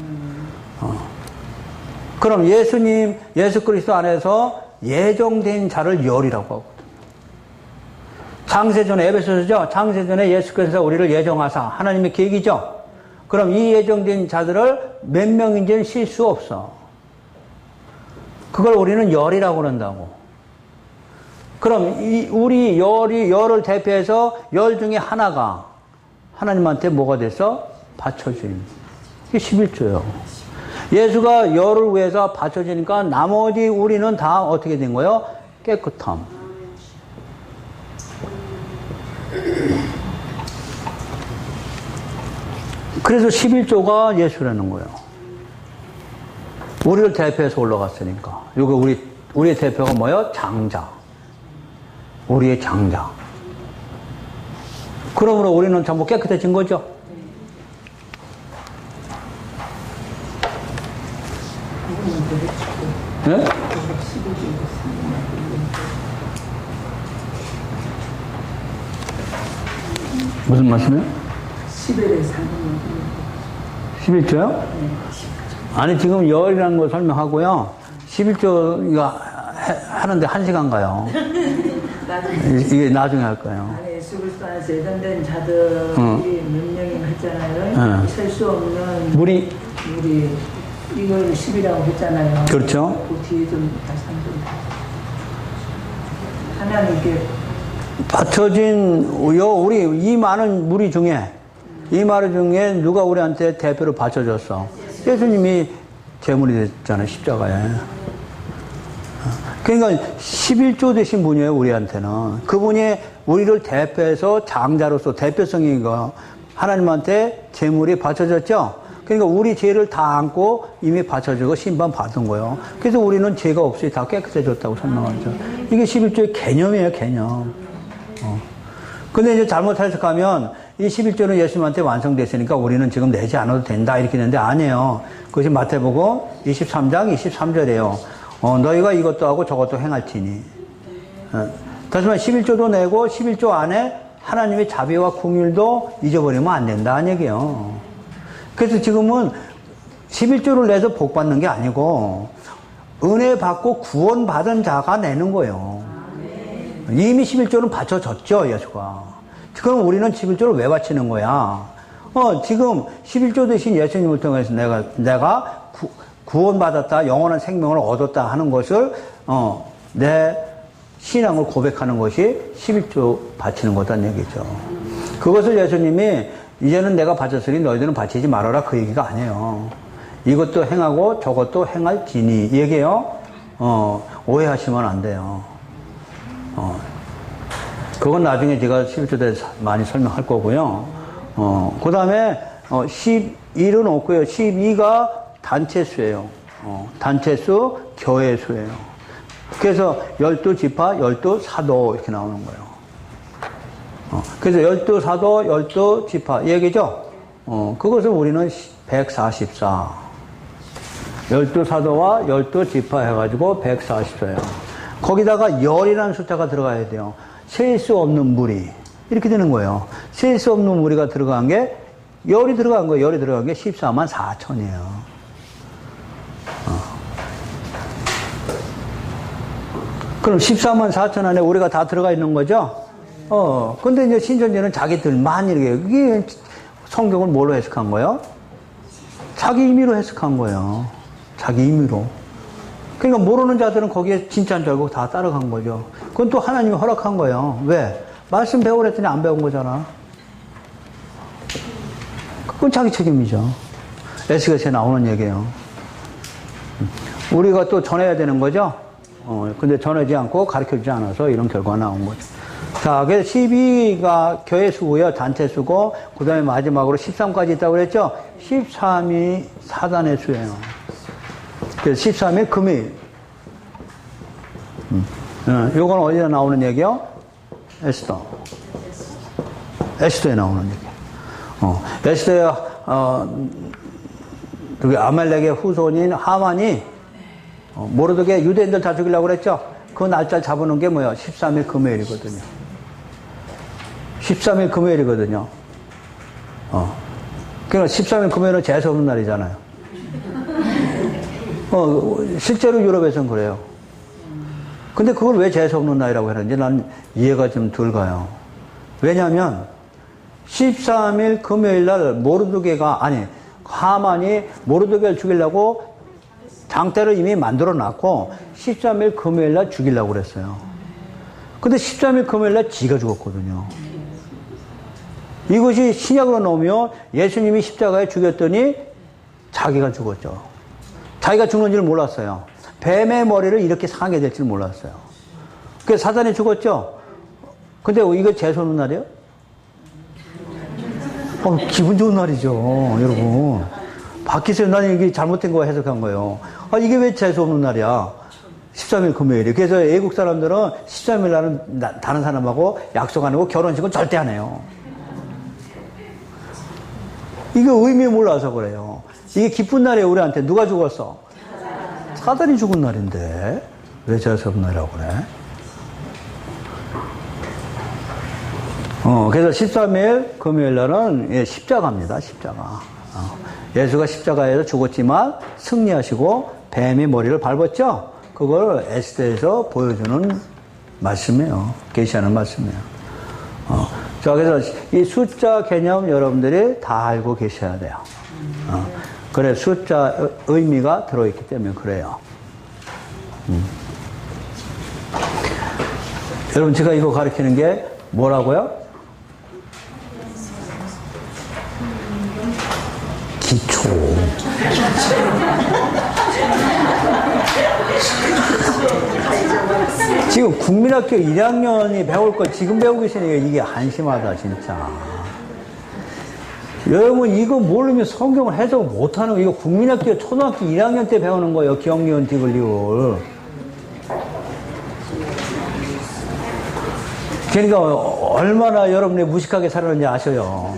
Speaker 1: 그럼 예수 그리스도 안에서 예정된 자를 열이라고 하거든요. 창세전에, 에베소서죠? 창세전에 예수께서 우리를 예정하사, 하나님의 계획이죠? 그럼 이 예정된 자들을 몇 명인지는 실 수 없어. 그걸 우리는 열이라고 그런다고. 그럼 우리 열을 대표해서 열 중에 하나가 하나님한테 뭐가 돼서 바쳐진. 이게 11조예요. 예수가 열을 위해서 바쳐지니까 나머지 우리는 다 어떻게 된 거예요? 깨끗함. 그래서 11조가 예수라는 거예요. 우리를 대표해서 올라갔으니까. 여기 우리의 대표가 뭐예요? 장자. 우리의 장자. 그러므로 우리는 전부 깨끗해진 거죠. 네? 무슨 말씀이요? 11조요? 아니, 지금 열이라는 걸 설명하고요. 11조 하는데 1시간 가요. 이게 나중에 할 거예요.
Speaker 2: 아니, 예수 그리스도 안에서 예정된 자들이 몇 명이 했잖아요. 셀 수 없는 무리 이걸 10이라고 했잖아요.
Speaker 1: 그렇죠.
Speaker 2: 그 뒤에 좀 다시 한번 하나님께
Speaker 1: 바쳐진 우리 이 많은 무리 중에 누가 우리한테 대표로 바쳐줬어? 예수님이 제물이 됐잖아요, 십자가에. 그러니까 11조 되신 분이에요, 우리한테는. 그분이 우리를 대표해서 장자로서 대표성이 하나님한테 제물이 바쳐졌죠? 그러니까 우리 죄를 다 안고 이미 바쳐지고 심판 받은 거예요. 그래서 우리는 죄가 없이 다 깨끗해졌다고 설명하죠. 이게 11조의 개념이에요, 개념. 근데 이제 잘못 해석하면 이 11조는 예수님한테 완성됐으니까 우리는 지금 내지 않아도 된다 이렇게 되는데 아니에요. 그것이 마태복음 23장 23절이에요. 너희가 이것도 하고 저것도 행할지니. 다시 말해 11조도 내고 11조 안에 하나님의 자비와 긍휼도 잊어버리면 안 된다는 얘기예요. 그래서 지금은 11조를 내서 복 받는 게 아니고 은혜 받고 구원 받은 자가 내는 거예요. 이미 11조는 바쳐졌죠, 예수가. 그럼 우리는 11조를 왜 바치는 거야? 지금 11조 대신 예수님을 통해서 내가 구원받았다, 영원한 생명을 얻었다 하는 것을, 내 신앙을 고백하는 것이 11조 바치는 거다는 얘기죠. 그것을 예수님이 이제는 내가 바쳤으니 너희들은 바치지 말아라 그 얘기가 아니에요. 이것도 행하고 저것도 행할지니 이 얘기예요. 오해하시면 안 돼요. 그건 나중에 제가 11조 대해서 많이 설명할 거고요. 그 다음에 11은 없고요. 12가 단체수예요. 단체수, 교회수예요. 그래서 12지파, 12사도 이렇게 나오는 거예요. 그래서 12사도, 12지파 얘기죠. 그것을 우리는 144. 12사도와 12지파 해가지고 144예요. 거기다가 열이라는 숫자가 들어가야 돼요. 셀 수 없는 무리. 이렇게 되는 거예요. 셀 수 없는 무리가 들어간 게, 열이 들어간 거예요. 열이 들어간 게 14만 4천이에요. 그럼 14만 4천 안에 우리가 다 들어가 있는 거죠? 근데 이제 신천지는 자기들만 이렇게, 이게 성경을 뭘로 해석한 거예요? 자기 임의로 해석한 거예요. 자기 임의로. 그러니까 모르는 자들은 거기에 진짜인 줄 알고 다 따라간 거죠. 그건 또 하나님이 허락한 거예요. 왜? 말씀 배우랬더니 안 배운 거잖아. 그건 자기 책임이죠. 에스겔서에 나오는 얘기예요. 우리가 또 전해야 되는 거죠. 근데 전하지 않고 가르쳐주지 않아서 이런 결과가 나온 거죠. 자, 그래서 12가 교회 수고요, 단체 수고, 그 다음에 마지막으로 13까지 있다고 그랬죠? 13이 사단의 수예요. 그래서 13일 금요일. 요건 어디서 나오는 얘기요? 에스더에 나오는 얘기예요. 에스더에, 아말렉의 후손인 하만이, 모르드게 유대인들 다 죽이려고 그랬죠? 그 날짜 잡아놓은 게 뭐예요? 13일 금요일이거든요. 13일 금요일이거든요. 그러니까 13일 금요일은 재수 없는 날이잖아요. 실제로 유럽에서는 그래요. 근데 그걸 왜 재수 없는 날이라고 하는지 난 이해가 좀 덜 가요. 왜냐하면 13일 금요일 날 하만이 모르드게를 죽이려고 장대를 이미 만들어 놨고 13일 금요일 날 죽이려고 그랬어요. 근데 13일 금요일 날 지가 죽었거든요. 이것이 신약으로 나오면 예수님이 십자가에 죽였더니 자기가 죽었죠. 자기가 죽는 줄 몰랐어요. 뱀의 머리를 이렇게 상하게 될 줄 몰랐어요. 그래서 사단이 죽었죠. 근데 이거 재수 없는 날이에요? 기분 좋은 날이죠, 여러분. 밖에서 나는 이게 잘못된 거 해석한 거예요. 이게 왜 재수 없는 날이야? 13일 금요일이. 그래서 외국 사람들은 13일 날은 다른 사람하고 약속 안 하고 결혼식은 절대 안 해요. 이거 의미 몰라서 그래요. 이게 기쁜 날이에요, 우리한테. 누가 죽었어? 사단이 죽은 날인데. 왜 재수 없는 날이라고 그래? 그래서 13일 금요일 날은 십자가입니다, 십자가. 예수가 십자가에서 죽었지만 승리하시고 뱀의 머리를 밟았죠? 그걸 에스더에서 보여주는 말씀이에요. 계시하는 말씀이에요. 자, 그래서 이 숫자 개념 여러분들이 다 알고 계셔야 돼요. 그래, 숫자 의미가 들어있기 때문에 그래요. 여러분, 제가 이거 가르치는 게 뭐라고요? 기초. 지금 국민학교 1학년이 배울 거 지금 배우고 계시니까 이게 한심하다, 진짜. 여러분, 이거 모르면 성경을 해석 못하는 거, 이거 국민학교 초등학교 1학년 때 배우는 거예요, 기억리을, 디귿리을. 그러니까 얼마나 여러분이 무식하게 살았는지 아셔요.